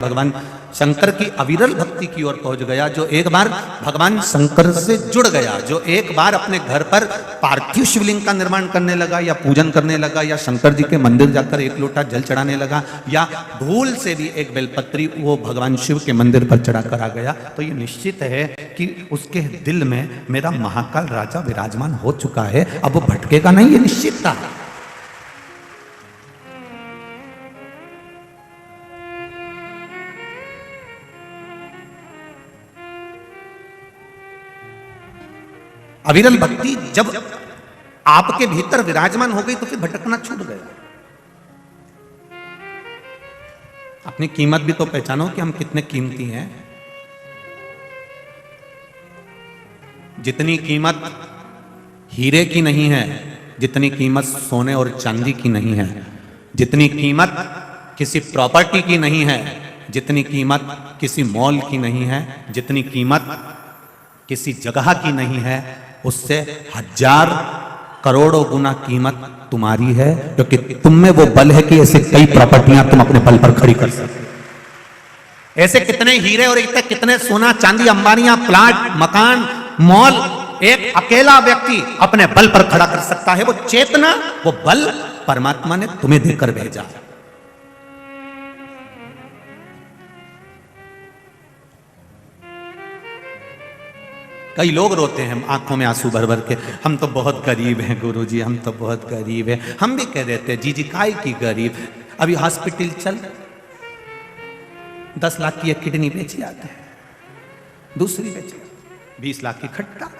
भगवान शंकर की अविरल भक्ति की ओर पहुंच गया, जो एक बार भगवान शंकर से जुड़ गया, जो एक बार अपने घर पर पार्थिव शिवलिंग का निर्माण करने लगा या पूजन करने लगा या शंकर जी के मंदिर जाकर एक लोटा जल चढ़ाने लगा या भूल से भी एक बेलपत्री वो भगवान शिव के मंदिर पर चढ़ाकर आ गया, तो ये निश्चित है कि उसके दिल में मेरा महाकाल राजा विराजमान हो चुका है, अब वो भटकेगा नहीं, ये निश्चित था। अविरल भक्ति जब आपके भीतर विराजमान हो गई तो फिर भटकना छूट गया। अपनी कीमत भी तो पहचानो कि हम कितने कीमती हैं। जितनी कीमत हीरे की नहीं है, जितनी कीमत सोने और चांदी की नहीं है, जितनी कीमत किसी प्रॉपर्टी की नहीं है, जितनी कीमत किसी मॉल की नहीं है, जितनी कीमत किसी जगह की नहीं है, उससे 1000 करोड़ों गुना कीमत तुम्हारी है, क्योंकि तुम में वो बल है कि ऐसे कई प्रॉपर्टियां तुम अपने बल पर खड़ी कर सकते। ऐसे कितने हीरे और कितने सोना चांदी, अंबानियां, प्लाट, मकान, मॉल एक अकेला व्यक्ति अपने बल पर खड़ा कर सकता है। वो चेतना, वो बल परमात्मा ने तुम्हें देकर भेजा। कई लोग रोते हैं आंखों में आंसू भर भर के, हम तो बहुत गरीब हैं गुरुजी, हम तो बहुत गरीब हैं। हम भी कह देते हैं जी काय की गरीब, अभी हॉस्पिटल चल 10 लाख की एक किडनी बेची आते हैं, दूसरी बेची 20 लाख की खट्टा।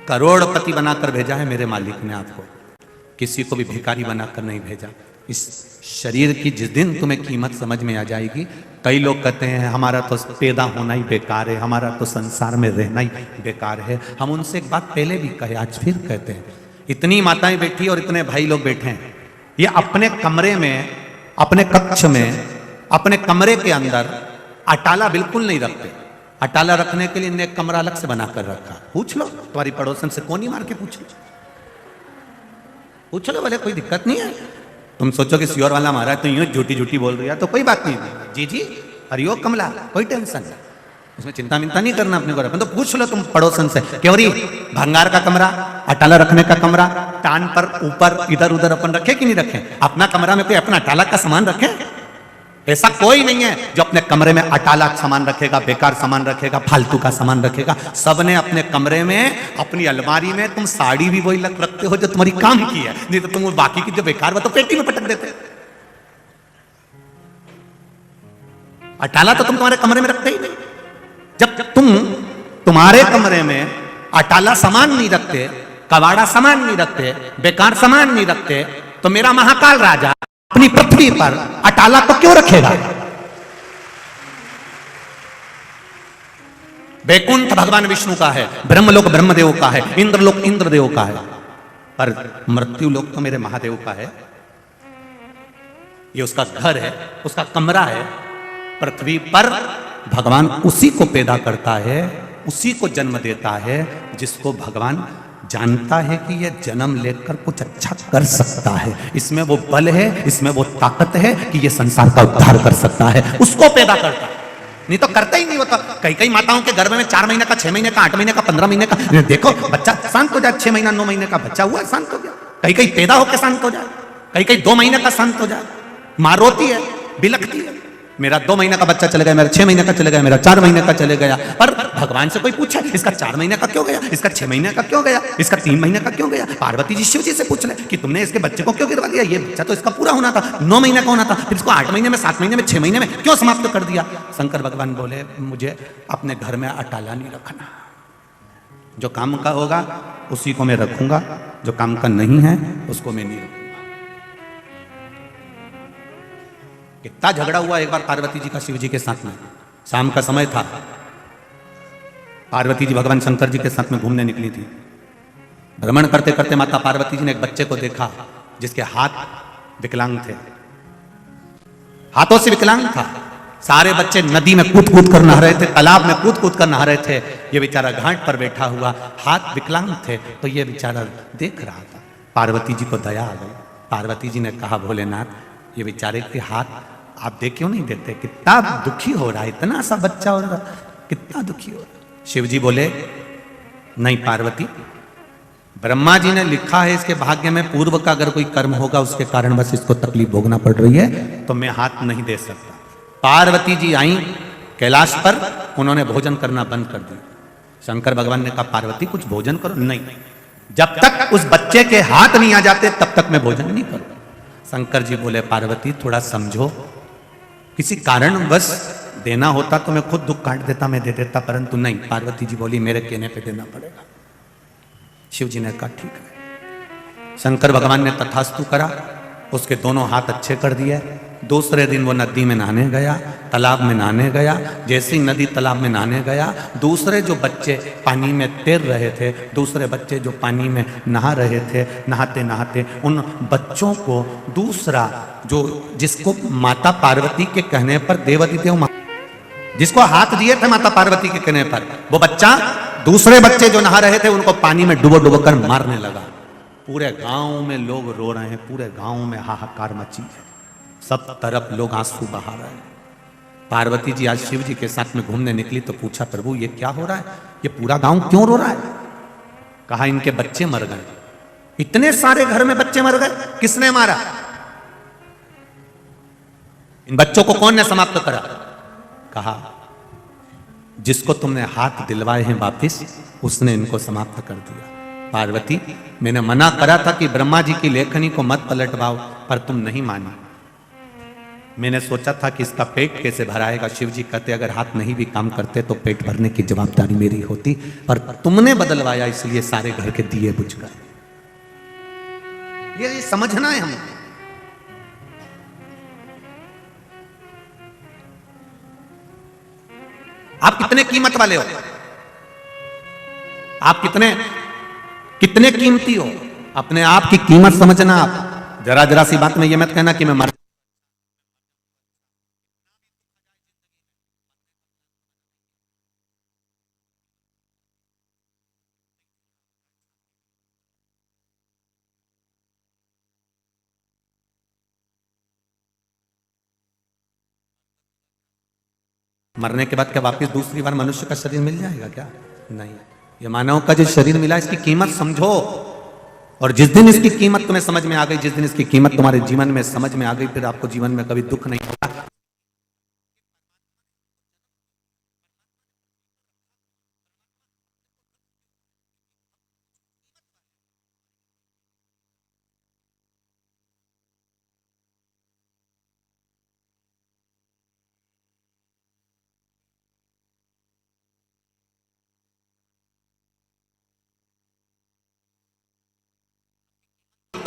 करोड़पति बनाकर भेजा है मेरे मालिक ने आपको, किसी को भी भिखारी बनाकर नहीं भेजा। इस शरीर की जिस दिन तुम्हें कीमत समझ में आ जाएगी, कई लोग कहते हैं हमारा तो पैदा होना ही बेकार है, हमारा तो संसार में रहना ही बेकार है। हम उनसे एक बात पहले भी कहे, आज फिर कहते हैं, इतनी माताएं बैठी और इतने भाई लोग बैठे हैं, ये अपने कमरे में, अपने कक्ष में, अपने कमरे के अंदर अटाला बिल्कुल नहीं रखते। अटाला रखने के लिए इन्हें एक कमरा अलग से बनाकर रखा। पूछ लो तुम्हारी पड़ोसन से, कोनी मार के पूछ लो भले, कोई दिक्कत नहीं है। तुम सोचो कि सियोर वाला मारा है तो यूं झूठी झूठी बोल रही है तो कोई बात नहीं, जी जी हरिओ कमला, कोई टेंशन नहीं, उसमें चिंता मिंता नहीं करना अपने को। तो पूछ लो तुम पड़ोसन से, क्यों री भंगार का कमरा, अटाला रखने का कमरा, टान पर ऊपर इधर उधर अपन रखे कि नहीं रखे? अपना कमरा में कोई अपना अटाला का सामान रखे? ऐसा कोई नहीं है जो अपने कमरे में अटाला सामान रखेगा, बेकार सामान रखेगा, फालतू का सामान रखेगा। सबने अपने कमरे में, अपनी अलमारी में, तुम साड़ी भी वही रखते हो जो तुम्हारी काम की है, नहीं तो तुम बाकी की जो बेकार वो तो पेटी में पटक देते। अटाला तो तुम तुम्हारे कमरे में रखते ही नहीं। जब तुम तुम्हारे कमरे में अटाला सामान नहीं रखते, कबाड़ा सामान नहीं रखते, बेकार सामान नहीं रखते, तो मेरा महाकाल राजा अपनी पृथ्वी पर अटाला को क्यों रखेगा? वैकुंठ भगवान विष्णु का है, ब्रह्मलोक ब्रह्मदेव का है, इंद्रलोक इंद्रदेव का है, पर मृत्यु लोक तो मेरे महादेव का है। ये उसका घर है, उसका कमरा है। पृथ्वी पर भगवान उसी को पैदा करता है, उसी को जन्म देता है जिसको भगवान जानता है कि यह जन्म लेकर कुछ अच्छा कर सकता है, इसमें वो बल है, इसमें वो ताकत है कि ये संसार का उद्धार कर सकता है, उसको पैदा करता है। नहीं तो करता ही नहीं। वो तो कई माताओं के गर्भ में 4 महीने का, 6 महीने का, 8 महीने का, 15 महीने का, देखो बच्चा शांत हो जाए, 6 महीना 9 महीने का बच्चा हुआ शांत हो गया, कई पैदा होकर शांत हो जाए, कई 2 महीने का शांत हो जाए। मां रोती है, बिलखती है, मेरा 2 महीने का बच्चा चले गया, मेरा 6 महीने का चले गया, मेरा 4 महीने का चले गया। पर भगवान से कोई पूछे इसका 4 महीने का क्यों गया, इसका 6 महीने का क्यों गया, इसका 3 महीने का क्यों गया? पार्वती जी शिव जी से पूछ ले कि तुमने इसके बच्चे को क्यों गिरवा दिया, ये बच्चा तो इसका पूरा होना था, 9 महीने का होना था, फिर इसको 8 महीने में, 7 महीने में, 6 महीने में क्यों समाप्त कर दिया? शंकर भगवान बोले मुझे अपने घर में अटाला नहीं रखना, जो काम का होगा उसी को मैं रखूंगा, जो काम का नहीं है उसको मैं नहीं रखूंगा। कितना झगड़ा हुआ एक बार पार्वती जी का शिव जी के साथ में। शाम का समय था, पार्वती जी भगवान शंकर जी के साथ में घूमने निकली थी। भ्रमण करते करते माता पार्वती जी ने एक बच्चे को देखा जिसके हाथ विकलांग थे, हाथों से विकलांग था। सारे बच्चे नदी में कूद कूद कर नहा रहे थे, तालाब में कूद कूद कर नहा रहे थे, ये बेचारा घाट पर बैठा हुआ, हाथ विकलांग थे, तो ये बेचारा देख रहा था। पार्वती जी को दया आ गई। पार्वती जी ने कहा भोलेनाथ ये बेचारे के हाथ आप देख क्यों नहीं देते? कितना दुखी हो रहा है, इतना सा बच्चा और कितना दुखी हो रहा है। शिव जी बोले नहीं पार्वती, ब्रह्मा जी ने लिखा है इसके भाग्य में पूर्व का अगर कोई कर्म होगा उसके कारण बस इसको तकलीफ भोगना पड़ रही है, तो मैं हाथ नहीं दे सकता। पार्वती जी आई कैलाश पर, उन्होंने भोजन करना बंद कर दिया। शंकर भगवान ने कहा पार्वती कुछ भोजन करो। नहीं, जब तक उस बच्चे के हाथ नहीं आ जाते तब तक मैं भोजन नहीं करूं। शंकर जी बोले पार्वती थोड़ा समझो, किसी कारण बस देना होता तो मैं खुद दुख काट देता, मैं दे देता, परंतु नहीं। पार्वती जी बोली मेरे कहने पे देना पड़ेगा। शिव जी ने कहा ठीक है। शंकर भगवान ने तथास्तु करा, उसके दोनों हाथ अच्छे कर दिए। दूसरे दिन वो नदी में नहाने गया, तालाब में नहाने गया। जैसे ही नदी तालाब में नहाने गया, दूसरे जो बच्चे पानी में तैर रहे थे, दूसरे बच्चे जो पानी में नहा रहे थे, नहाते नहाते उन बच्चों को दूसरा जो जिसको माता पार्वती के कहने पर देवादिदेव जिसको हाथ दिए थे माता पार्वती के कहने पर, वो बच्चा दूसरे बच्चे जो नहा रहे थे उनको पानी में डुबो डुबो कर मारने लगा। पूरे गांव में लोग रो रहे हैं, पूरे गांव में हाहाकार मची है, सब तरफ लोग आंसू बहा रहे हैं। पार्वती जी आज शिव जी के साथ में घूमने निकली तो पूछा प्रभु ये क्या हो रहा है, ये पूरा गांव क्यों रो रहा है? कहा इनके बच्चे मर गए। इतने सारे घर में बच्चे मर गए, किसने मारा? इन बच्चों को कौन ने समाप्त करा? कहा जिसको तुमने हाथ दिलवाए हैं वापिस, उसने इनको समाप्त कर दिया। पार्वती मैंने मना करा था कि ब्रह्मा जी की लेखनी को मत पलटवाओ, पर तुम नहीं मानी। मैंने सोचा था कि इसका पेट कैसे भराएगा। शिव जी कहते अगर हाथ नहीं भी काम करते तो पेट भरने की जवाबदारी मेरी होती, पर तुमने बदलवाया इसलिए सारे घर के दिए बुझ गए। ये समझना है हमें। आप कितने कीमत वाले हो, आप कितने कीमती हो, अपने आप की कीमत समझना। आप जरा जरा सी बात में ये मत कहना कि मैं मर मरने के बाद क्या वापस दूसरी बार मनुष्य का शरीर मिल जाएगा क्या? नहीं। ये मानव का जो शरीर मिला इसकी कीमत समझो, और जिस दिन इसकी कीमत तुम्हें समझ में आ गई, जिस दिन इसकी कीमत तुम्हारे जीवन में समझ में आ गई, फिर आपको जीवन में कभी दुख नहीं होगा।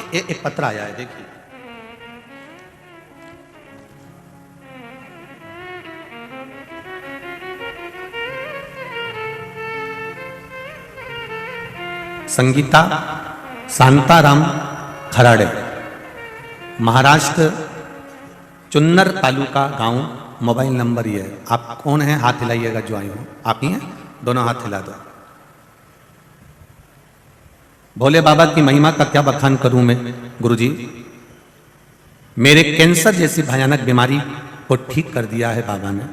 एक पत्र आया है, देखिए। संगीता शांताराम खराड़े, महाराष्ट्र, चुन्नर तालुका गांव। मोबाइल नंबर ये है। आप कौन हैं? हाथ हिलाइएगा जो आई हो। आप ही हैं? दोनों हाथ हिला दो। भोले बाबा की महिमा का क्या बखान करूं मैं गुरुजी। मेरे कैंसर जैसी भयानक बीमारी को ठीक कर दिया है बाबा ने।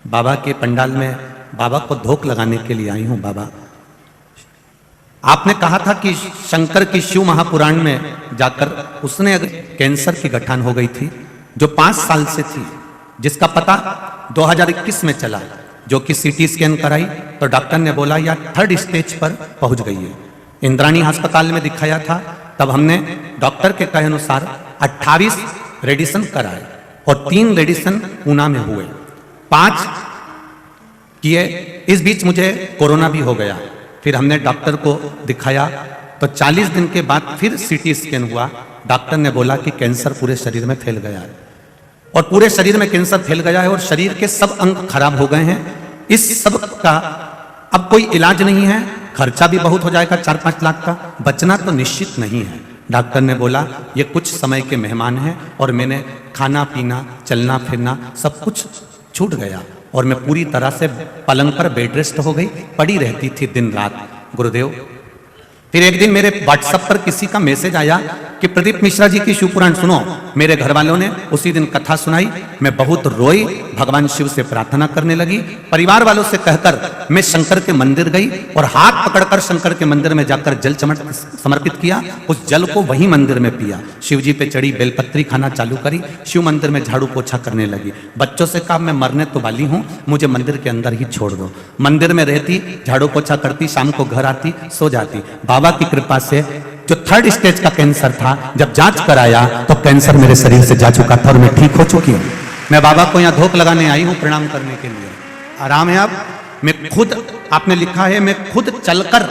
बाबा के पंडाल में बाबा को धोख लगाने के लिए आई हूं। बाबा आपने कहा था कि शंकर की शिव महापुराण में जाकर उसने अगर कैंसर की गठान हो गई थी जो 5 साल से थी, जिसका पता 2021 में चला, जो कि सीटी स्कैन कराई तो डॉक्टर ने बोला यह 3rd स्टेज पर पहुंच गई है। इंद्राणी अस्पताल में दिखाया था, तब हमने डॉक्टर के कहे अनुसार 28 रेडिएशन कराए और 3 रेडिएशन पूना में हुए, 5 किए। इस बीच मुझे कोरोना भी हो गया। फिर हमने डॉक्टर को दिखाया तो 40 दिन के बाद फिर सीटी स्कैन हुआ। डॉक्टर ने बोला कि कैंसर पूरे शरीर में फैल गया है, और पूरे शरीर में कैंसर फैल गया है और शरीर के सब अंग खराब हो गए हैं। इस सब का अब कोई इलाज नहीं है, खर्चा भी बहुत हो जाएगा 4-5 लाख का, बचना तो निश्चित नहीं है। डॉक्टर ने बोला ये कुछ समय के मेहमान हैं, और मैंने खाना पीना चलना फिरना सब कुछ छूट गया और मैं पूरी तरह से पलंग पर बेड रेस्ट हो गई, पड़ी रहती थी दिन रात। गुरुदेव फिर एक दिन मेरे व्हाट्सएप पर किसी का मैसेज आया कि प्रदीप मिश्रा जी की शिव पुराण सुनो। मेरे घर वालों ने उसी दिन कथा सुनाई, मैं बहुत रोई, भगवान शिव से प्रार्थना करने लगी। परिवार वालों से कहकर मैं शंकर के मंदिर गई और हाथ पकड़कर शंकर के मंदिर में जाकर जल समर्पित किया। उस जल को वही मंदिर में पिया। शिव जी पे चढ़ी बेलपत्री खाना चालू करी, शिव मंदिर में झाड़ू पोछा करने लगी। बच्चों से कहा मैं मरने तो वाली हूं, मुझे मंदिर के अंदर ही छोड़ दो। मंदिर में रहती, झाड़ू पोछा करती, शाम को घर आती, सो जाती। बाबा की कृपा से जो 3rd स्टेज का कैंसर था, जब जांच कराया तो कैंसर मेरे शरीर से जा चुका था और मैं ठीक हो चुकी हूं। मैं बाबा को यहां धोख लगाने आई हूं, प्रणाम करने के लिए। आराम है आप। मैं खुद, आपने लिखा है, मैं खुद चलकर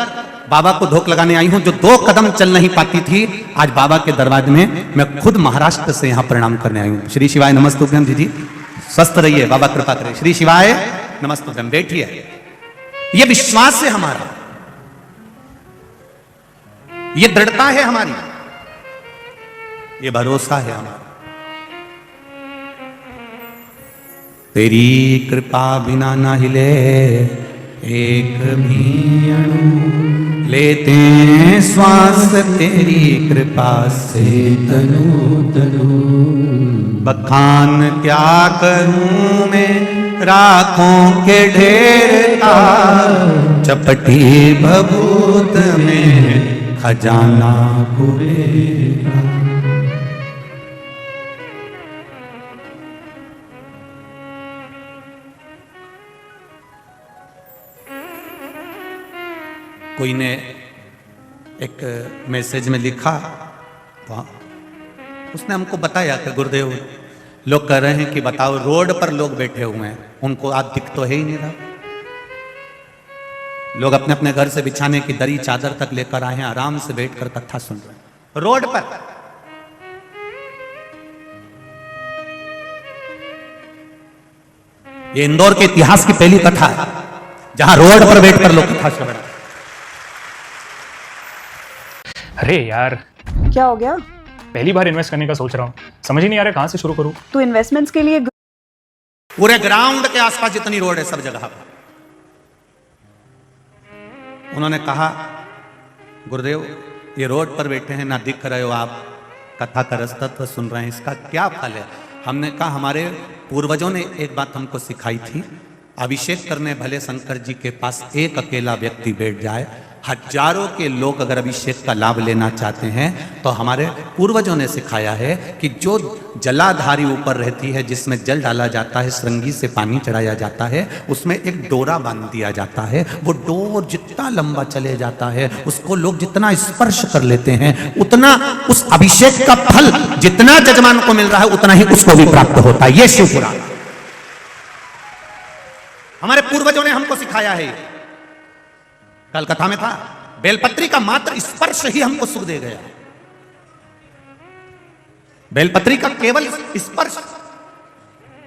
बाबा को धोख लगाने आई हूं। जो 2 कदम चल नहीं पाती थी, आज बाबा के दरबार में मैं खुद महाराष्ट्र से यहां प्रणाम करने आई हूं। श्री शिवाय नमस्तुभ्यम दीदी, स्वस्थ रहिए, बाबा कृपा करे। श्री शिवाय नमस्तुभ्यम। बैठिए। ये विश्वास है हमारा, ये दृढ़ता है हमारी, ये भरोसा है हमारा। तेरी कृपा बिना ना हिले एक भी अणु, लेते हैं श्वास तेरी कृपा से तनु तनु। बखान क्या करूं मैं राखों के ढेर का, चपटी भभूत में खजाना कुबेरा। कोई ने एक मैसेज में लिखा, उसने हमको बताया कि गुरुदेव लोग कह रहे हैं कि बताओ रोड पर लोग बैठे हुए हैं, उनको आज दिख तो है ही नहीं रहा। लोग अपने अपने घर से बिछाने की दरी चादर तक लेकर आए हैं, आराम से बैठकर कथा सुन रहे हैं रोड पर। ये इंदौर के इतिहास की पहली कथा है जहां रोड पर बैठकर लोग कथा सुन रहे हैं। अरे यार, क्या हो गया? पहली बार इन्वेस्ट करने का सोच रहा हूँ, समझ ही नहीं आ रहा कहां से शुरू करूं। तो इन्वेस्टमेंट्स के लिए पूरे ग्राउंड के आसपास जितनी रोड है सब जगह पर। उन्होंने कहा गुरुदेव ये रोड पर बैठे हैं, ना दिख रहे हो आप, कथा का रसतत्व सुन रहे हैं, इसका क्या फल है? हमने कहा हमारे पूर्वजों ने एक बात हमको सिखाई थी, अभिषेक करने भले शंकर जी के पास एक अकेला व्यक्ति बैठ जाए, हजारों के लोग अगर अभिषेक का लाभ लेना चाहते हैं तो हमारे पूर्वजों ने सिखाया है कि जो जलाधारी ऊपर रहती है, जिसमें जल डाला जाता है, श्रृंगी से पानी चढ़ाया जाता है, उसमें एक डोरा बांध दिया जाता है। वो डोर जितना लंबा चले जाता है, उसको लोग जितना स्पर्श कर लेते हैं, उतना उस अभिषेक का फल जितना जजमान को मिल रहा है उतना ही उसको भी प्राप्त होता है। ये शिव पुराण हमारे पूर्वजों ने हमको सिखाया है। कल कथा में था, बेलपत्री का मात्र स्पर्श ही हमको सुख दे गया। बेलपत्री का केवल स्पर्श।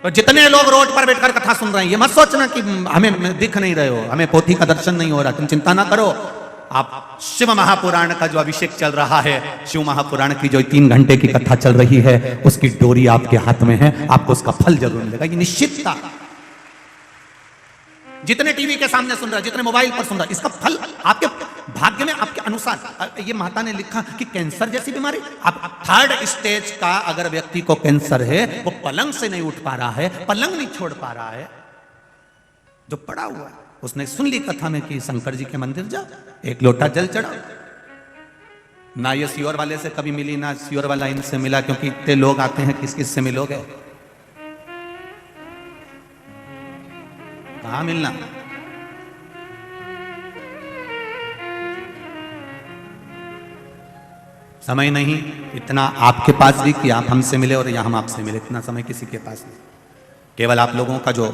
तो जितने लोग रोड पर बैठकर कथा सुन रहे हैं, ये मत सोचना कि हमें दिख नहीं रहे हो, हमें पोथी का दर्शन नहीं हो रहा, तुम चिंता ना करो। आप शिव महापुराण का जो अभिषेक चल रहा है, शिव महापुराण की जो 3 घंटे की कथा चल रही है, उसकी डोरी आपके हाथ में है, आपको उसका फल जरूर मिलेगा। ये निश्चितता। जितने टीवी के सामने सुन रहा है, जितने मोबाइल पर सुन रहा है, इसका फल आपके भाग्य में आपके अनुसार। ये माता ने लिखा कि कैंसर जैसी बीमारी, आप 3rd स्टेज का अगर व्यक्ति को कैंसर है, वो पलंग से नहीं उठ पा रहा है, पलंग नहीं छोड़ पा रहा है, जो पड़ा हुआ है, उसने सुन ली कथा में कि शंकर जी के मंदिर जाओ, 1 लोटा जल चढ़ाओ। ना ये सियोर वाले से कभी मिली, ना सियोर वाला इनसे मिला, क्योंकि इतने लोग आते हैं, किस किस से मिलोगे, कहां मिलना। समय नहीं इतना आपके पास भी कि आप हमसे मिले और या हम आपसे मिले, इतना समय किसी के पास नहीं। केवल आप लोगों का जो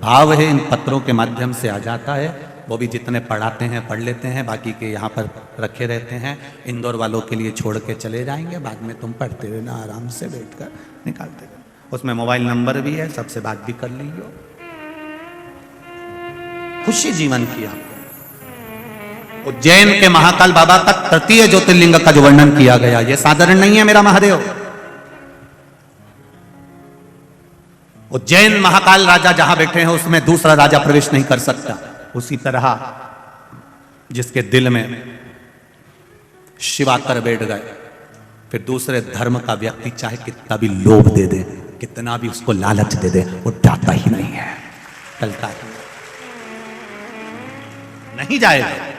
भाव है इन पत्रों के माध्यम से आ जाता है, वो भी जितने पढ़ाते हैं पढ़ लेते हैं, बाकी के यहाँ पर रखे रहते हैं। इंदौर वालों के लिए छोड़ के चले जाएंगे, बाद में तुम पढ़ते रहना, आराम से बैठकर निकालते रहना। उसमें मोबाइल नंबर भी है, सबसे बात भी कर लीजिए। खुशी जीवन की आपको। उज्जैन के महाकाल बाबा का 3 ज्योतिर्लिंग का जो वर्णन किया गया, यह साधारण नहीं है मेरा महादेव। उज्जैन महाकाल राजा जहां बैठे हैं, उसमें दूसरा राजा प्रवेश नहीं कर सकता। उसी तरह जिसके दिल में शिव आकर बैठ गए। फिर दूसरे धर्म का व्यक्ति चाहे कितना भी लोभ दे दे, कितना भी उसको लालच दे दे, वो जाता ही नहीं है, चलता ही नहीं जाएगा।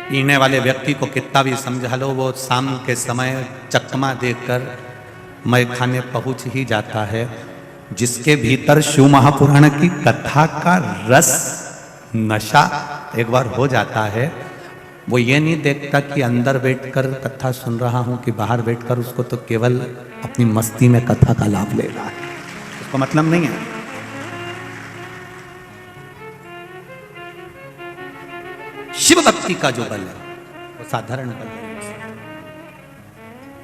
पीने वाले व्यक्ति को कितना भी समझा लो, वो शाम के समय चकमा देकर मैं खाने पहुंच ही जाता है। जिसके भीतर शिव महापुराण की कथा का रस नशा एक बार हो जाता है, वो ये नहीं देखता कि अंदर बैठकर कथा सुन रहा हूं कि बाहर बैठकर, उसको तो केवल अपनी मस्ती में कथा का लाभ ले रहा है, उसको मतलब नहीं है। शिव भक्ति का जो बल है वो साधारण बल है।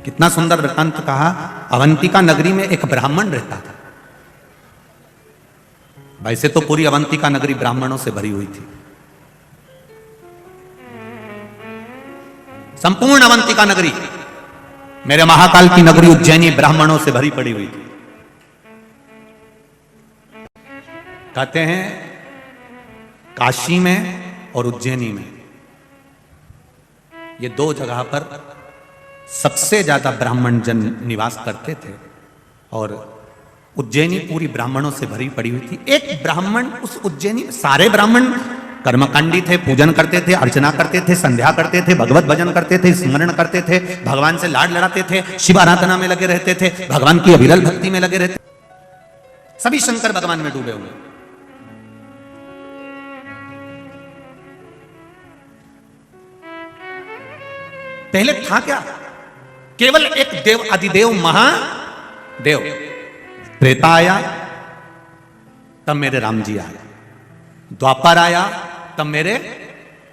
कितना सुंदर वृत्तांत कहा। अवंतिका नगरी में एक ब्राह्मण रहता था। वैसे तो पूरी अवंतिका नगरी ब्राह्मणों से भरी हुई थी, संपूर्ण अवंतिका नगरी, मेरे महाकाल की नगरी उज्जैनी ब्राह्मणों से भरी पड़ी हुई थी। कहते हैं काशी में और उज्जैनी में, ये दो जगह पर सबसे ज्यादा ब्राह्मण जन निवास करते थे, और उज्जैनी पूरी ब्राह्मणों से भरी पड़ी हुई थी। एक ब्राह्मण उस उज्जैनी, सारे ब्राह्मण कर्मकांडी थे, पूजन करते थे, अर्चना करते थे, संध्या करते थे, भगवत भजन करते थे, स्मरण करते थे, भगवान से लाड लड़ाते थे, शिव आराधना में लगे रहते थे, भगवान की अविरल भक्ति में लगे रहते, सभी शंकर भगवान में डूबे हुए। पहले था क्या? केवल एक देव, अधिदेव महादेव। त्रेता आया तब मेरे राम जी आए, द्वापर आया तब मेरे,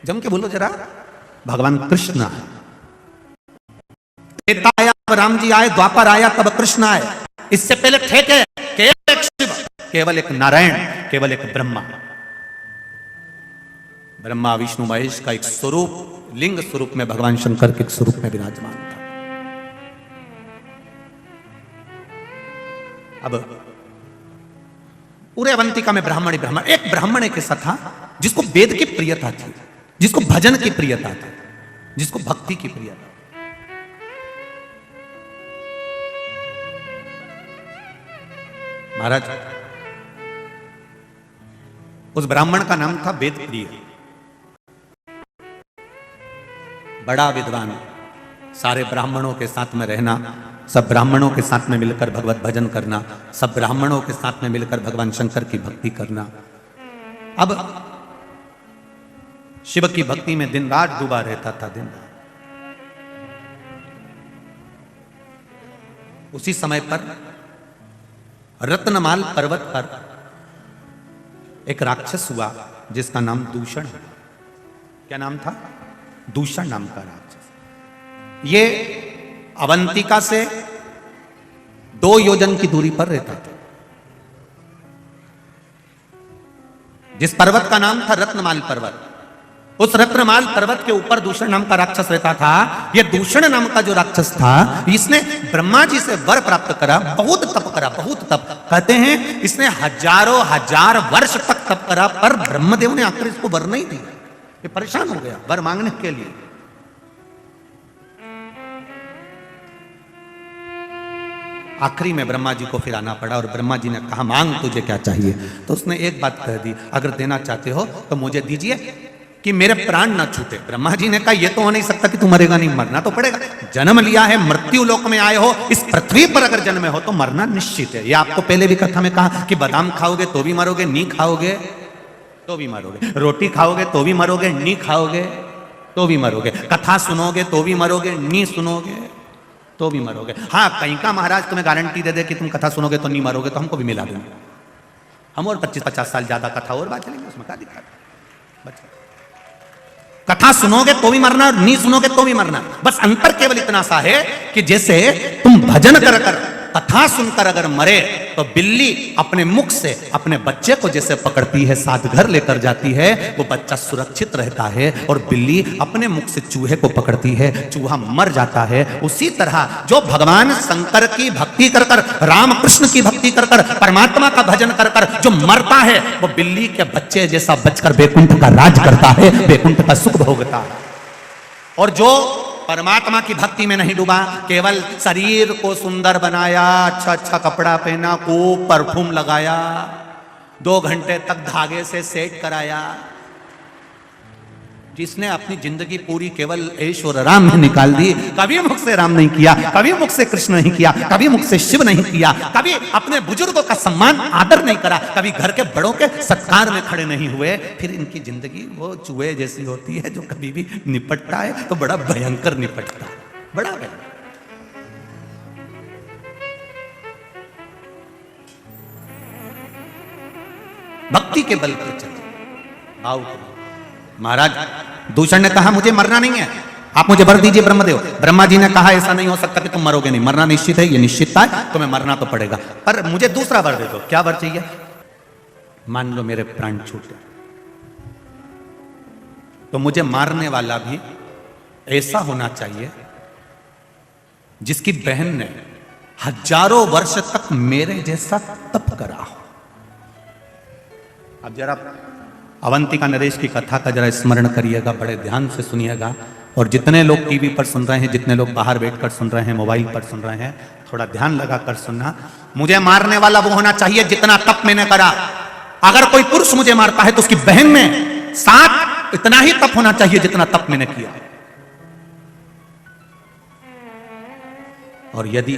जम के बोलो जरा, भगवान कृष्ण आए। त्रेता आया तब राम जी आए, द्वापर आया तब कृष्ण आए। इससे पहले थे क्या? केवल एक शिव, केवल एक नारायण, केवल एक ब्रह्मा। ब्रह्मा विष्णु महेश का एक स्वरूप, लिंग स्वरूप में भगवान शंकर के एक स्वरूप में विराजमान था। अब पूरे अवंतिका में ब्राह्मण ही ब्राह्मण, एक ब्राह्मण एक ऐसा था जिसको वेद की प्रियता थी, जिसको भजन की प्रियता थी, जिसको भक्ति की प्रियता। महाराज, उस ब्राह्मण का नाम था वेद प्रिय, बड़ा विद्वान, सारे ब्राह्मणों के साथ में रहना, सब ब्राह्मणों के साथ में मिलकर भगवत भजन करना, सब ब्राह्मणों के साथ में मिलकर भगवान शंकर की भक्ति करना। अब शिव की भक्ति में दिन रात डूबा रहता था, दिन रात। उसी समय पर रत्नमाल पर्वत पर एक राक्षस हुआ जिसका नाम दूषण है। क्या नाम था? दूषण नाम का राक्षस। ये अवंतिका से 2 योजन की दूरी पर रहता था। जिस पर्वत का नाम था रत्नमाल पर्वत, उस रत्नमाल पर्वत के ऊपर दूषण नाम का राक्षस रहता था। यह दूषण नाम का जो राक्षस था, इसने ब्रह्मा जी से वर प्राप्त करा, बहुत तप करा, बहुत तप। कहते हैं इसने हजारों हजार वर्ष तक तप करा, पर ब्रह्मदेव ने आखिर इसको वर नहीं दिया। ये परेशान हो गया वर मांगने के लिए। आखिरी में ब्रह्मा जी को फिर आना पड़ा, और ब्रह्मा जी ने कहा मांग तुझे क्या चाहिए? तो उसने एक बात कह दी, अगर देना चाहते हो तो मुझे दीजिए कि मेरे प्राण ना छूटे। ब्रह्मा जी ने कहा यह तो हो नहीं सकता कि तू मरेगा नहीं, मरना तो पड़ेगा। जन्म लिया है, मृत्यु लोक में आए हो, इस पृथ्वी पर अगर जन्मे हो तो मरना निश्चित है। यह आपको पहले भी कथा में कहा कि बादाम खाओगे तो भी मरोगे, नहीं खाओगे तो भी मरोगे, रोटी खाओगे तो भी मरोगे, नहीं खाओगे तो भी मरोगे, कथा सुनोगे तो भी मरोगे, नहीं सुनोगे तो भी मरोगे। हाँ, कहीं का महाराज तुम्हें गारंटी दे दे कि तुम कथा सुनोगे तो नहीं मरोगे, तो हमको भी मिला देंगे, हम और 25-50 साल ज्यादा कथा और बात चलेंगे, उसमें क्या दिक्कत? कथा सुनोगे तो भी मरना, और नहीं सुनोगे तो भी मरना। बस अंतर केवल इतना सा है कि जैसे तुम भजन कर कर कथा सुनकर अगर मरे तो बिल्ली अपने मुख से अपने बच्चे को जैसे पकड़ती है, साथ घर लेकर जाती है, वो बच्चा सुरक्षित रहता है। और बिल्ली अपने मुख से चूहे को पकड़ती है, चूहा मर जाता है। उसी तरह जो भगवान शंकर की भक्ति कर कर, राम कृष्ण की भक्ति कर कर, परमात्मा का भजन कर कर जो मरता है, वो बिल्ली के बच्चे जैसा बचकर बैकुंठ का राज करता है, बैकुंठ का सुख भोगता है। और जो परमात्मा की भक्ति में नहीं डूबा, केवल शरीर को सुंदर बनाया, अच्छा अच्छा कपड़ा पहना, खूब परफ्यूम लगाया, 2 घंटे तक धागे से सेट कराया, जिसने अपनी जिंदगी पूरी केवल ऐश और राम में निकाल दी, कभी मुख से राम नहीं किया, कभी मुख से कृष्ण नहीं किया, कभी मुख से शिव नहीं किया, कभी अपने बुजुर्गों का सम्मान आदर नहीं करा, कभी घर के बड़ों के सत्कार में खड़े नहीं हुए, फिर इनकी जिंदगी वो चूहे जैसी होती है जो कभी भी निपटता है तो बड़ा भयंकर निपटता है, बड़ा भयंकर। भक्ति के बल पर चले, भाव के बल। महाराज दूषण ने कहा मुझे मरना नहीं है, आप मुझे वर दीजिए ब्रह्मदेव। ब्रह्मा जी ने कहा ऐसा नहीं हो सकता कि तुम मरोगे नहीं, मरना निश्चित है, ये निश्चितता है, तुम्हें मरना तो पड़ेगा, पर मुझे दूसरा वर दे दो। क्या वर चाहिए? मान लो मेरे प्राण छूटे तो मुझे मारने वाला भी ऐसा होना चाहिए जिसकी बहन ने हजारों वर्ष तक मेरे जैसा तप करा हो। अब जरा अवंतिका नरेश की कथा का जरा स्मरण करिएगा, बड़े ध्यान से सुनिएगा। और जितने लोग टीवी पर सुन रहे हैं, जितने लोग बाहर बैठकर सुन रहे हैं, मोबाइल पर सुन रहे हैं, थोड़ा ध्यान लगाकर सुनना। मुझे मारने वाला वो होना चाहिए जितना तप मैंने करा। अगर कोई पुरुष मुझे मारता है तो उसकी बहन में साथ इतना ही तप होना चाहिए जितना तप मैंने किया। और यदि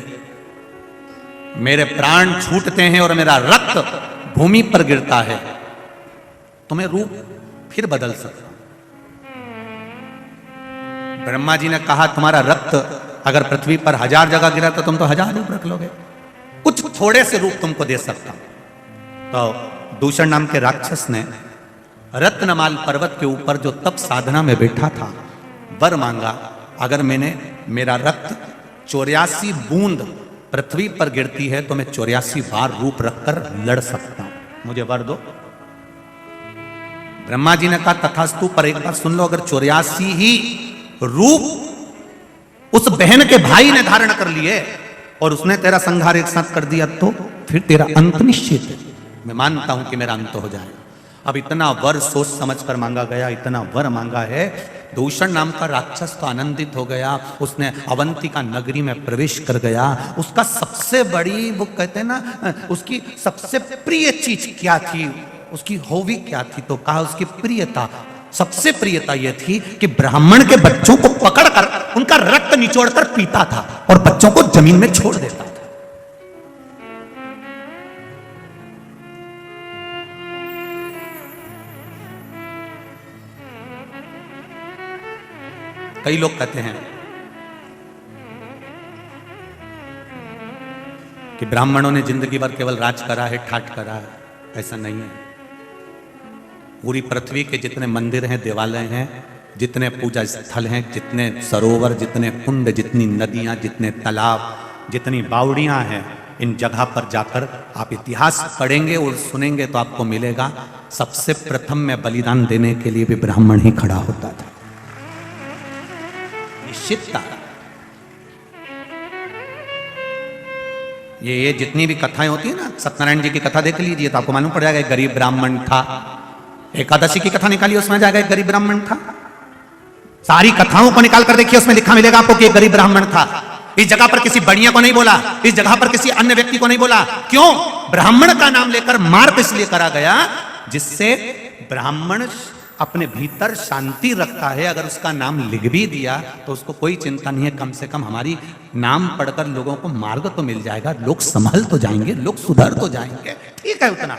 मेरे प्राण छूटते हैं और मेरा रक्त भूमि पर गिरता है तो मैं रूप फिर बदल सकता हूं। ब्रह्मा जी ने कहा तुम्हारा रक्त अगर पृथ्वी पर 1000 जगह गिरा तो तुम तो 1000 रूप रख लोगे, कुछ थोड़े से रूप तुमको दे सकता हूं। तो दूषण नाम के राक्षस ने रत्नमाल पर्वत के ऊपर जो तप साधना में बैठा था वर मांगा, अगर मैंने मेरा रक्त 84 बूंद पृथ्वी पर गिरती है तो मैं 84 बार रूप रखकर लड़ सकता हूं, मुझे वर दो। ब्रह्मा जी ने कहा तथास्तु, पर एक बार सुन लो, अगर 84 ही रूप उस बहन के भाई ने धारण कर लिए और उसने तेरा संहार एक साथ कर दिया तो फिर तेरा अंत निश्चित है। मैं मानता हूं कि मेरा अंत हो जाएगा। अब इतना वर सोच समझ कर मांगा गया, इतना वर मांगा है। दूषण नाम का राक्षस तो आनंदित हो गया, उसने अवंतिका नगरी में प्रवेश कर गया। उसका सबसे बड़ी, वो कहते हैं ना, उसकी सबसे प्रिय चीज क्या थी, उसकी हॉबी क्या थी, तो कहा उसकी प्रियता, सबसे प्रियता यह थी कि ब्राह्मण के बच्चों को पकड़कर उनका रक्त निचोड़कर पीता था और बच्चों को जमीन में छोड़ देता था। कई लोग कहते हैं कि ब्राह्मणों ने जिंदगी भर केवल राज करा है, ठाट करा है। ऐसा नहीं है। पूरी पृथ्वी के जितने मंदिर हैं, देवालय हैं, जितने पूजा स्थल हैं, जितने सरोवर, जितने कुंड, जितनी नदियां, जितने तालाब, जितनी बावड़ियां हैं, इन जगह पर जाकर आप इतिहास पढ़ेंगे और सुनेंगे तो आपको मिलेगा सबसे प्रथम में बलिदान देने के लिए भी ब्राह्मण ही खड़ा होता था। निश्चितता। ये जितनी भी कथाएं होती है ना, सत्यनारायण जी की कथा देख लीजिए तो आपको मालूम पड़ जाएगा एक गरीब ब्राह्मण था। एकादशी की कथा निकालिए, उसमें जाएगा एक गरीब ब्राह्मण था। सारी कथाओं को निकाल कर देखिए, उसमें लिखा मिलेगा आपको कि एक गरीब ब्राह्मण था। इस जगह पर किसी बढ़िया को नहीं बोला, इस जगह पर किसी अन्य व्यक्ति को नहीं बोला। क्यों? ब्राह्मण का नाम लेकर मार्ग इसलिए करा गया जिससे ब्राह्मण अपने भीतर शांति रखता है। अगर उसका नाम लिख भी दिया तो उसको कोई चिंता नहीं है, कम से कम हमारी नाम पढ़कर लोगों को मार्ग तो मिल जाएगा, लोग संभल तो जाएंगे, लोग सुधर तो जाएंगे। ठीक है, उतना।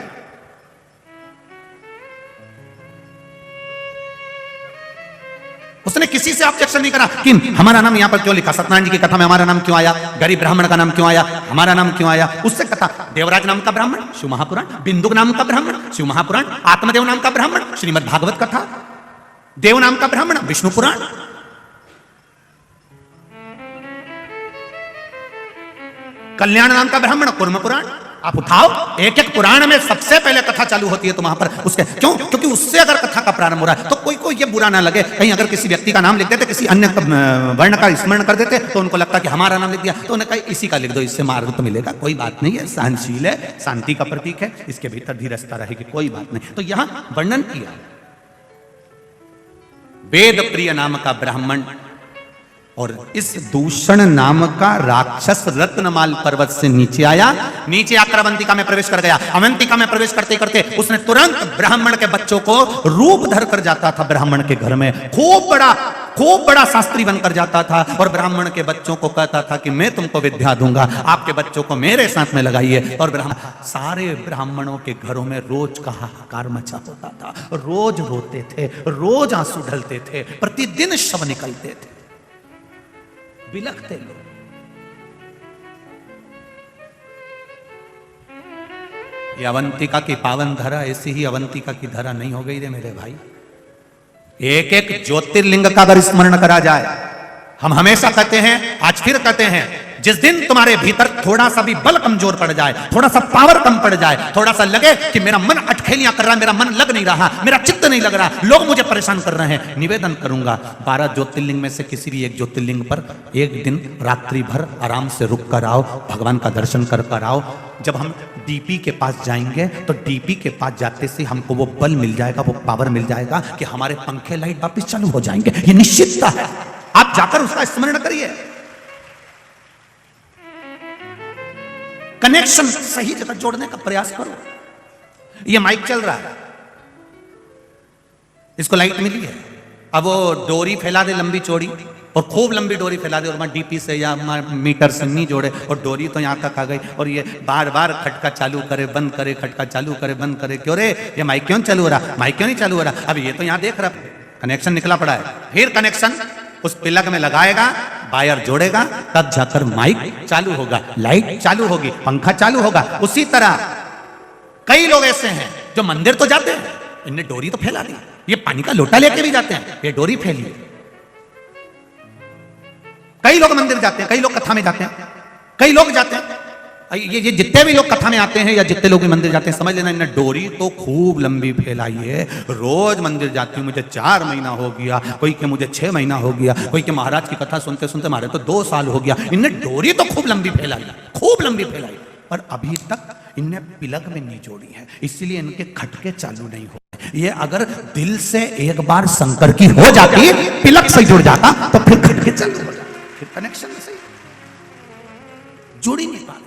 उसने किसी से ऑब्जेक्शन नहीं करा कि हमारा नाम यहां पर क्यों लिखा, सत्यनारायण जी की कथा में हमारा नाम क्यों आया, गरीब ब्राह्मण का नाम क्यों आया, हमारा नाम क्यों आया। उससे कथा देवराज नाम का ब्राह्मण, शिव महापुराण, बिंदुक नाम का ब्राह्मण, शिव महापुराण, आत्मदेव नाम का ब्राह्मण, श्रीमद् भागवत कथा, देव नाम का ब्राह्मण, विष्णु पुराण। कल्याण नाम का ब्राह्मण, कुर्म पुराण। आप उठाओ, एक एक पुराण में सबसे पहले कथा चालू होती है, तो वहां पर उसके क्यों, क्योंकि उससे अगर कथा का प्रारंभ हो रहा है तो कोई को ये बुरा ना लगे। कहीं अगर किसी व्यक्ति का नाम लिख देते, किसी अन्य वर्ण का स्मरण कर देते, तो उनको लगता कि हमारा नाम लिख दिया, तो उन्हें कहा इसी का लिख दो, इससे मार्ग तो मिलेगा। कोई बात नहीं है, सहनशील है, शांति का प्रतीक है, इसके भीतर धीरजता रहेगी, कोई बात नहीं। तो यहां वर्णन किया वेद प्रिय नाम का ब्राह्मण और इस दूषण नाम का राक्षस रत्नमाल पर्वत से नीचे आया, नीचे आकर अवंतिका में प्रवेश कर गया। अवंतिका में प्रवेश करते करते उसने तुरंत ब्राह्मण के बच्चों को रूप धर कर जाता था ब्राह्मण के घर में, खूब बड़ा शास्त्री बनकर जाता था और ब्राह्मण के बच्चों को कहता था कि मैं तुमको विद्या दूंगा, आपके बच्चों को मेरे साथ में लगाइए। और सारे ब्राह्मणों के घरों में रोज का हाहाकार मचा होता था, रोज रोते थे, रोज आंसू ढलते थे, प्रतिदिन शव निकलते थे, बिलखते लोग। ये अवंतिका की पावन धरा ऐसी ही अवंतिका की धरा नहीं हो गई रे मेरे भाई। एक एक ज्योतिर्लिंग का अगर स्मरण करा जाए, हम हमेशा कहते हैं, आज फिर कहते हैं, जिस दिन तुम्हारे भीतर थोड़ा सा भी बल कमजोर पड़ जाए, थोड़ा सा पावर कम पड़ जाए, थोड़ा सा लगे कि मेरा मन अटखेलियां कर रहा है, मेरा मन लग नहीं रहा, मेरा चित्त नहीं लग रहा, लोग मुझे परेशान कर रहे हैं, निवेदन करूंगा 12 ज्योतिर्लिंग में से किसी भी एक ज्योतिर्लिंग पर एक दिन रात्रि भर आराम से रुक कर आओ, भगवान का दर्शन कर कर आओ। जब हम डीपी के पास जाएंगे तो डीपी के पास जाते से हमको वो बल मिल जाएगा, वो पावर मिल जाएगा कि हमारे पंखे लाइट वापस चालू हो जाएंगे। ये निश्चितता है, आप जाकर उसका स्मरण करिए। कनेक्शन सही जगह जोड़ने का प्रयास करो। ये माइक चल रहा है, इसको लाइट मिली है, अब वो डोरी फैला दे लंबी चौड़ी, और खूब लंबी डोरी फैला दे, और मैं डीपी से या मीटर से नहीं जोड़े, और डोरी तो यहां तक आ गई, और ये बार बार खटका चालू करे बंद करे, खटका चालू करे बंद करे। क्यों रे, ये माइक क्यों चालू हो रहा, माइक क्यों नहीं चालू हो रहा? अब ये तो यहां देख रहा, कनेक्शन निकला पड़ा है। फिर कनेक्शन उस प्लग में लगाएगा, वायर जोड़ेगा, तब जाकर माइक चालू होगा, लाइट चालू होगी, पंखा चालू होगा। उसी तरह कई लोग ऐसे हैं जो मंदिर तो जाते हैं, इनने डोरी तो फैला दी, ये पानी का लोटा लेके भी जाते हैं, ये डोरी फैली। कई लोग मंदिर जाते हैं, कई लोग कथा में जाते हैं, कई लोग जाते हैं, ये जितने भी लोग कथा में आते हैं या जितने लोग भी मंदिर जाते हैं, समझ लेना इन्हें डोरी तो खूब लंबी फैलाई है। रोज मंदिर जाती हूँ, मुझे 4 महीना हो गया, कोई के मुझे 6 महीना हो गया, कोई के महाराज की कथा सुनते सुनते हमारे तो 2 साल हो गया। इन्हें डोरी तो खूब लंबी फैलाई, खूब लंबी फैलाई, पर अभी तक इन्हें प्लग में नहीं जोड़ी है, इसलिए इनके खटके चालू नहीं हो। ये अगर दिल से एक बार शंकर की हो जाती, प्लग से जुड़ जाता, तो फिर खटके चालू हो जाते, फिर कनेक्शन से जोड़ी नहीं पा।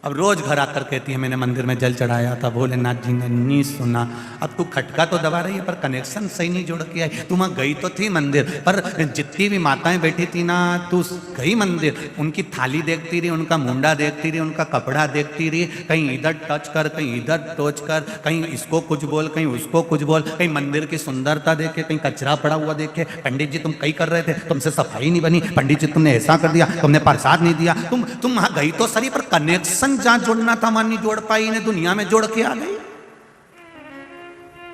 अब रोज घर आकर कहती है मैंने मंदिर में जल चढ़ाया था, भोलेनाथ जी ने नहीं सुना। अब तू खटका तो दबा रही है पर कनेक्शन सही नहीं जोड़ के आई। तू वहां गई तो थी मंदिर, पर जितनी भी माताएं बैठी थी ना, तू गई मंदिर, उनकी थाली देखती रही, उनका मुंडा देखती रही, उनका कपड़ा देखती रही, कहीं इधर टच कर, कहीं इधर टच कर, कहीं इसको कुछ बोल, कहीं उसको कुछ बोल, कहीं मंदिर की सुंदरता देखे, कहीं कचरा पड़ा हुआ देखे। पंडित जी तुम कई कर रहे थे, तुमसे सफाई नहीं बनी, पंडित जी तुमने ऐसा कर दिया, तुमने प्रसाद नहीं दिया। तुम वहां गई तो सही, पर कनेक्शन जहां जोड़ना था वहां नहीं जोड़ पाई, इन्हें दुनिया में जोड़ के आ गई।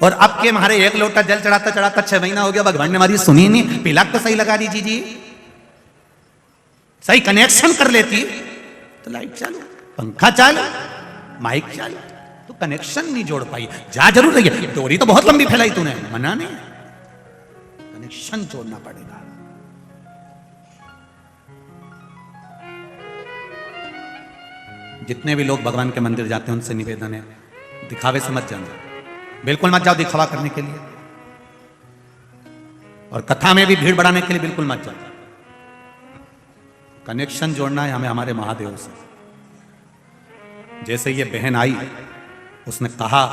और अब के हमारे एक लोटा जल चढ़ाता चढ़ाता 6 महीना हो गया, भगवान ने हमारी सुनी नहीं। पिलक तो सही लगा दीजिए जी, सही कनेक्शन कर लेती तो लाइट चालू, पंखा चालू, माइक चालू, तो कनेक्शन नहीं जोड़ पाई। जा जरूर रही है, डोरी तो बहुत लंबी फैलाई तूने, मना नहीं, कनेक्शन जोड़ना पड़ेगा। जितने भी लोग भगवान के मंदिर जाते हैं उनसे निवेदन है, दिखावे से मत जाना, बिल्कुल मत जाओ दिखावा करने के लिए, और कथा में भी भीड़ बढ़ाने के लिए बिल्कुल मत जाओ। कनेक्शन जोड़ना है हमें हमारे महादेव से। जैसे ये बहन आई, उसने कहा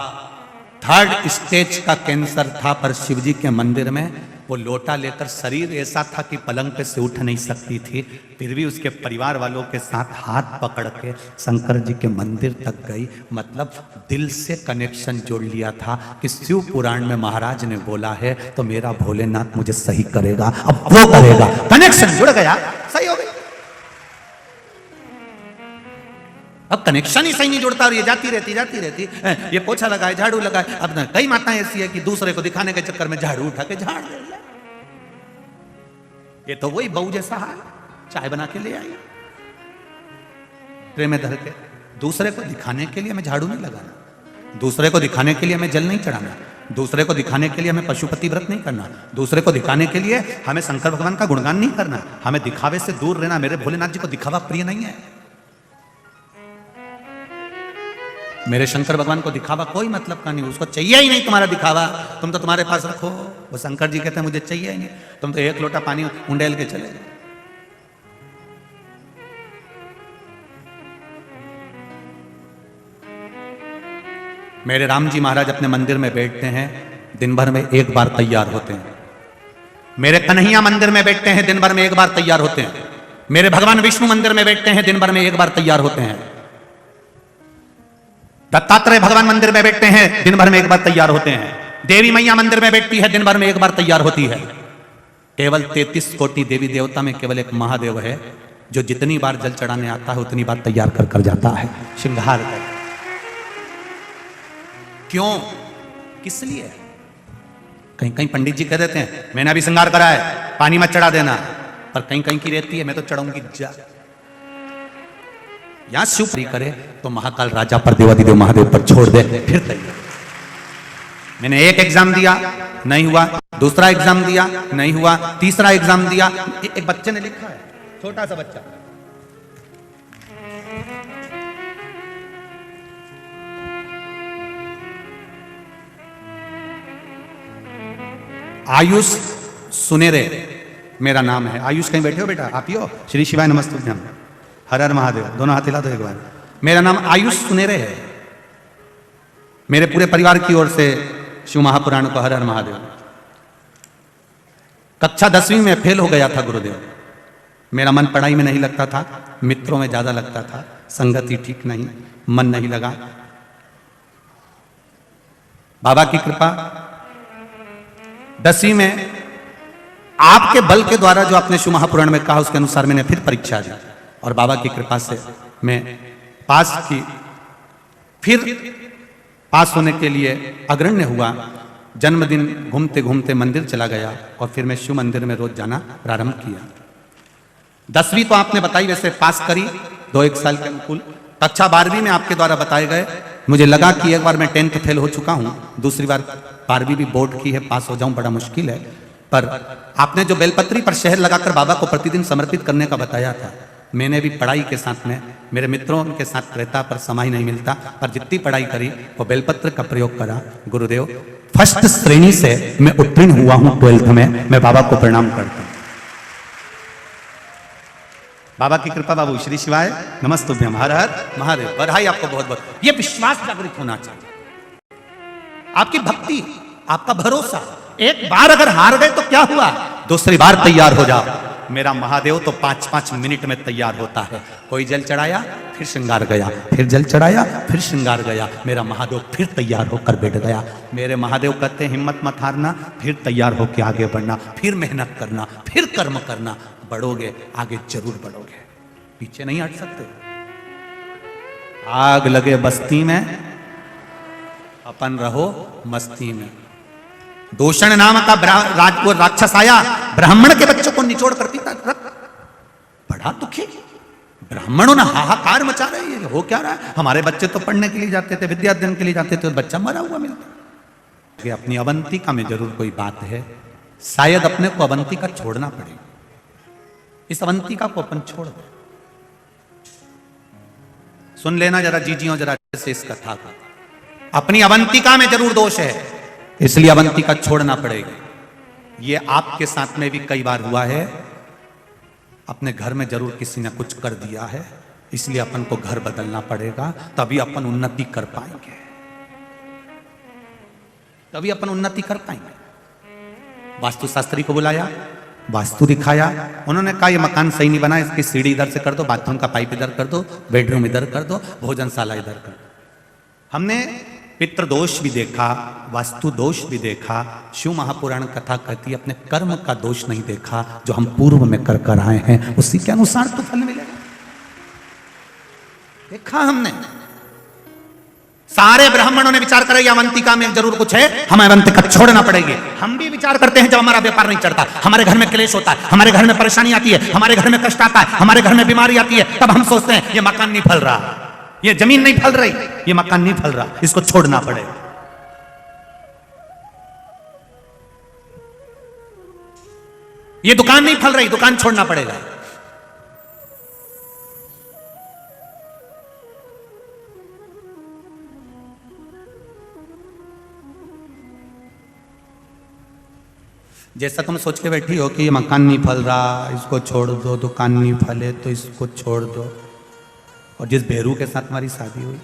3rd स्टेज का कैंसर था, पर शिवजी के मंदिर में वो लोटा लेकर, शरीर ऐसा था कि पलंग पे से उठ नहीं सकती थी, फिर भी उसके परिवार वालों के साथ हाथ पकड़ के शंकर जी के मंदिर तक गई। मतलब दिल से कनेक्शन जोड़ लिया था कि शिव पुराण में महाराज ने बोला है तो मेरा भोलेनाथ मुझे सही करेगा, अब वो करेगा। कनेक्शन जुड़ गया, सही हो गई। अब कनेक्शन ही सही नहीं जुड़ता और ये जाती रहती, ये पोछा लगाए, झाड़ू लगाए। अब कई माताएं ऐसी है कि दूसरे को दिखाने के चक्कर में झाड़ू उठा के झाड़ दे। ये तो वही बहू जैसा हाल, चाय बना के ले आई, ट्रे में धर के। दूसरे को दिखाने के लिए हमें झाड़ू नहीं लगाना, दूसरे को दिखाने के लिए हमें जल नहीं चढ़ाना, दूसरे को दिखाने के लिए हमें पशुपति व्रत नहीं करना, दूसरे को दिखाने के लिए हमें शंकर भगवान का गुणगान नहीं करना, हमें दिखावे से दूर रहना। मेरे भोलेनाथ जी को दिखावा प्रिय नहीं है। मेरे शंकर भगवान को दिखावा कोई मतलब का नहीं, उसको चाहिए ही नहीं तुम्हारा दिखावा। तुम तो तुम्हारे पास रखो, वो शंकर जी कहते हैं मुझे चाहिए ही नहीं। तुम तो एक लोटा पानी उंडेल के चले जाओ। मेरे राम जी महाराज अपने मंदिर में बैठते हैं, दिन भर में एक बार तैयार होते हैं। मेरे कन्हैया मंदिर में बैठते हैं, दिन भर में एक बार तैयार होते हैं। मेरे भगवान विष्णु मंदिर में बैठते हैं, दिन भर में एक बार तैयार होते हैं। दत्तात्रेय भगवान मंदिर में बैठते हैं, दिन भर में एक बार तैयार होते हैं। देवी मैया मंदिर में बैठती है, दिन भर में एक बार तैयार होती है। केवल 33 कोटि देवी देवता में केवल एक महादेव है जो जितनी बार जल चढ़ाने आता है उतनी बार तैयार कर कर जाता है, श्रृंगार कर। क्यों, किस लिए? कहीं कहीं पंडित जी कह देते हैं मैंने अभी श्रृंगार करा है, पानी मत चढ़ा देना, पर कहीं कहीं की रहती है मैं तो चढ़ाऊंगी जा। यहां शिवप्री करे तो महाकाल राजा पर देवादिदेव महादेव पर छोड़ दे, फिर तैयार। मैंने एक एग्जाम दिया नहीं हुआ, दूसरा एग्जाम दिया नहीं हुआ, तीसरा एग्जाम दिया। एक बच्चे ने लिखा है, छोटा सा बच्चा, आयुष सुनेरे मेरा नाम है। आयुष कहीं बैठे हो बेटा? आप ही हो? श्री शिवाय नमस्तुभ्यम, हर हर महादेव। दोनों हाथ हिला दो एक बार। मेरा नाम आयुष सुनेरे है। मेरे पूरे परिवार की ओर से शिव महापुराण को हर हर महादेव। कक्षा 10वीं में फेल हो गया था गुरुदेव। मेरा मन पढ़ाई में नहीं लगता था, मित्रों में ज्यादा लगता था, संगति ठीक नहीं, मन नहीं लगा। बाबा की कृपा, 10वीं में आपके बल के द्वारा जो आपने शिव महापुराण में कहा उसके अनुसार मैंने फिर परीक्षा दी और बाबा की कृपा से मैं पास की। फिर पास होने के लिए अग्रण्य हुआ। जन्मदिन घूमते घूमते मंदिर चला गया और फिर मैं शिव मंदिर में रोज जाना प्रारंभ किया। 10वीं तो आपने बताई वैसे पास करी 2-1 साल के अनुकूल। कक्षा 12वीं में आपके द्वारा बताए गए। मुझे लगा कि एक बार मैं 10th फेल हो चुका हूं, दूसरी बार 12वीं भी बोर्ड की है, पास हो जाऊं बड़ा मुश्किल है। पर आपने जो बेलपत्री पर शहर लगाकर बाबा को प्रतिदिन समर्पित करने का बताया था, मैंने भी पढ़ाई के साथ में मेरे मित्रों के साथ रहता पर समय नहीं मिलता, पर जितनी पढ़ाई करी वो बेलपत्र का प्रयोग करा। गुरुदेव फर्स्ट श्रेणी से मैं उत्तीर्ण हुआ हूं 12th में। मैं बाबा को प्रणाम करता हूं। बाबा की कृपा बाबू। श्री शिवाय नमस्तुभ्यम, हर हर महादेव। बधाई आपको बहुत बहुत। ये विश्वास जागृत होना चाहिए, आपकी भक्ति, आपका भरोसा। एक बार अगर हार गए तो क्या हुआ, दूसरी बार तैयार हो जाओ। मेरा महादेव तो 5-5 मिनट में तैयार होता है। कोई जल चढ़ाया फिर श्रृंगार गया, फिर जल चढ़ाया फिर श्रृंगार गया, मेरा महादेव फिर तैयार होकर बैठ गया। मेरे महादेव कहते हैं हिम्मत मत हारना, फिर तैयार होकर आगे बढ़ना, फिर मेहनत करना, फिर कर्म करना। बढ़ोगे आगे जरूर बढ़ोगे, पीछे नहीं हट सकते। आग लगे बस्ती में, अपन रहो मस्ती में। दूषण नाम का वो राक्षस आया, ब्राह्मण के बच्चों को निचोड़ कर पीता। बड़ा दुखी, ब्राह्मणों ने हाहाकार मचा रहे हैं। हो क्या रहा है? हमारे बच्चे तो पढ़ने के लिए जाते थे, विद्या अध्ययन के लिए जाते थे, और बच्चा मरा हुआ मिलता। कि अपनी अवंतिका में जरूर कोई बात है, शायद अपने को अवंतिका छोड़ना पड़ेगा। इस अवंतिका को अपन छोड़ दे। सुन लेना जरा जीजियों, जरा से इस कथा का। अपनी अवंतिका में जरूर दोष है, इसलिए अवंतिका छोड़ना पड़ेगा। ये आपके साथ में भी कई बार हुआ है। अपने घर में जरूर किसी ने कुछ कर दिया है, इसलिए अपन को घर बदलना पड़ेगा, तभी अपन उन्नति कर पाएंगे, तभी अपन उन्नति कर पाएंगे। वास्तुशास्त्री को बुलाया, वास्तु दिखाया। उन्होंने कहा ये मकान सही नहीं बना, इसकी सीढ़ी इधर से कर दो, बाथरूम का पाइप इधर कर दो, बेडरूम इधर कर दो, भोजनशाला इधर कर दो। हमने पितृ दोष भी देखा, वास्तु दोष भी देखा। शिव महापुराण कथा कहती है अपने कर्म का दोष नहीं देखा, जो हम पूर्व में कर कर आए हैं उसी के अनुसार तो फल मिलेगा। देखा हमने, सारे ब्राह्मणों ने विचार करे अवंतिका में जरूर कुछ है, हमें अवंतिका छोड़ना पड़ेगी। हम भी विचार करते हैं जब हमारा व्यापार नहीं चढ़ता, हमारे घर में क्लेश होता है, हमारे घर में परेशानी आती है, हमारे घर में कष्ट आता है, हमारे घर में बीमारी आती है, तब हम सोचते हैं ये मकान नहीं फल रहा, ये जमीन नहीं फल रही, ये मकान नहीं फल रहा, इसको छोड़ना पड़ेगा। ये दुकान नहीं फल रही, दुकान छोड़ना पड़ेगा। जैसा तुम सोच के बैठी हो कि ये मकान नहीं फल रहा, इसको छोड़ दो, दुकान नहीं फले तो इसको छोड़ दो, और जिस बेरू के साथ तुम्हारी शादी हुई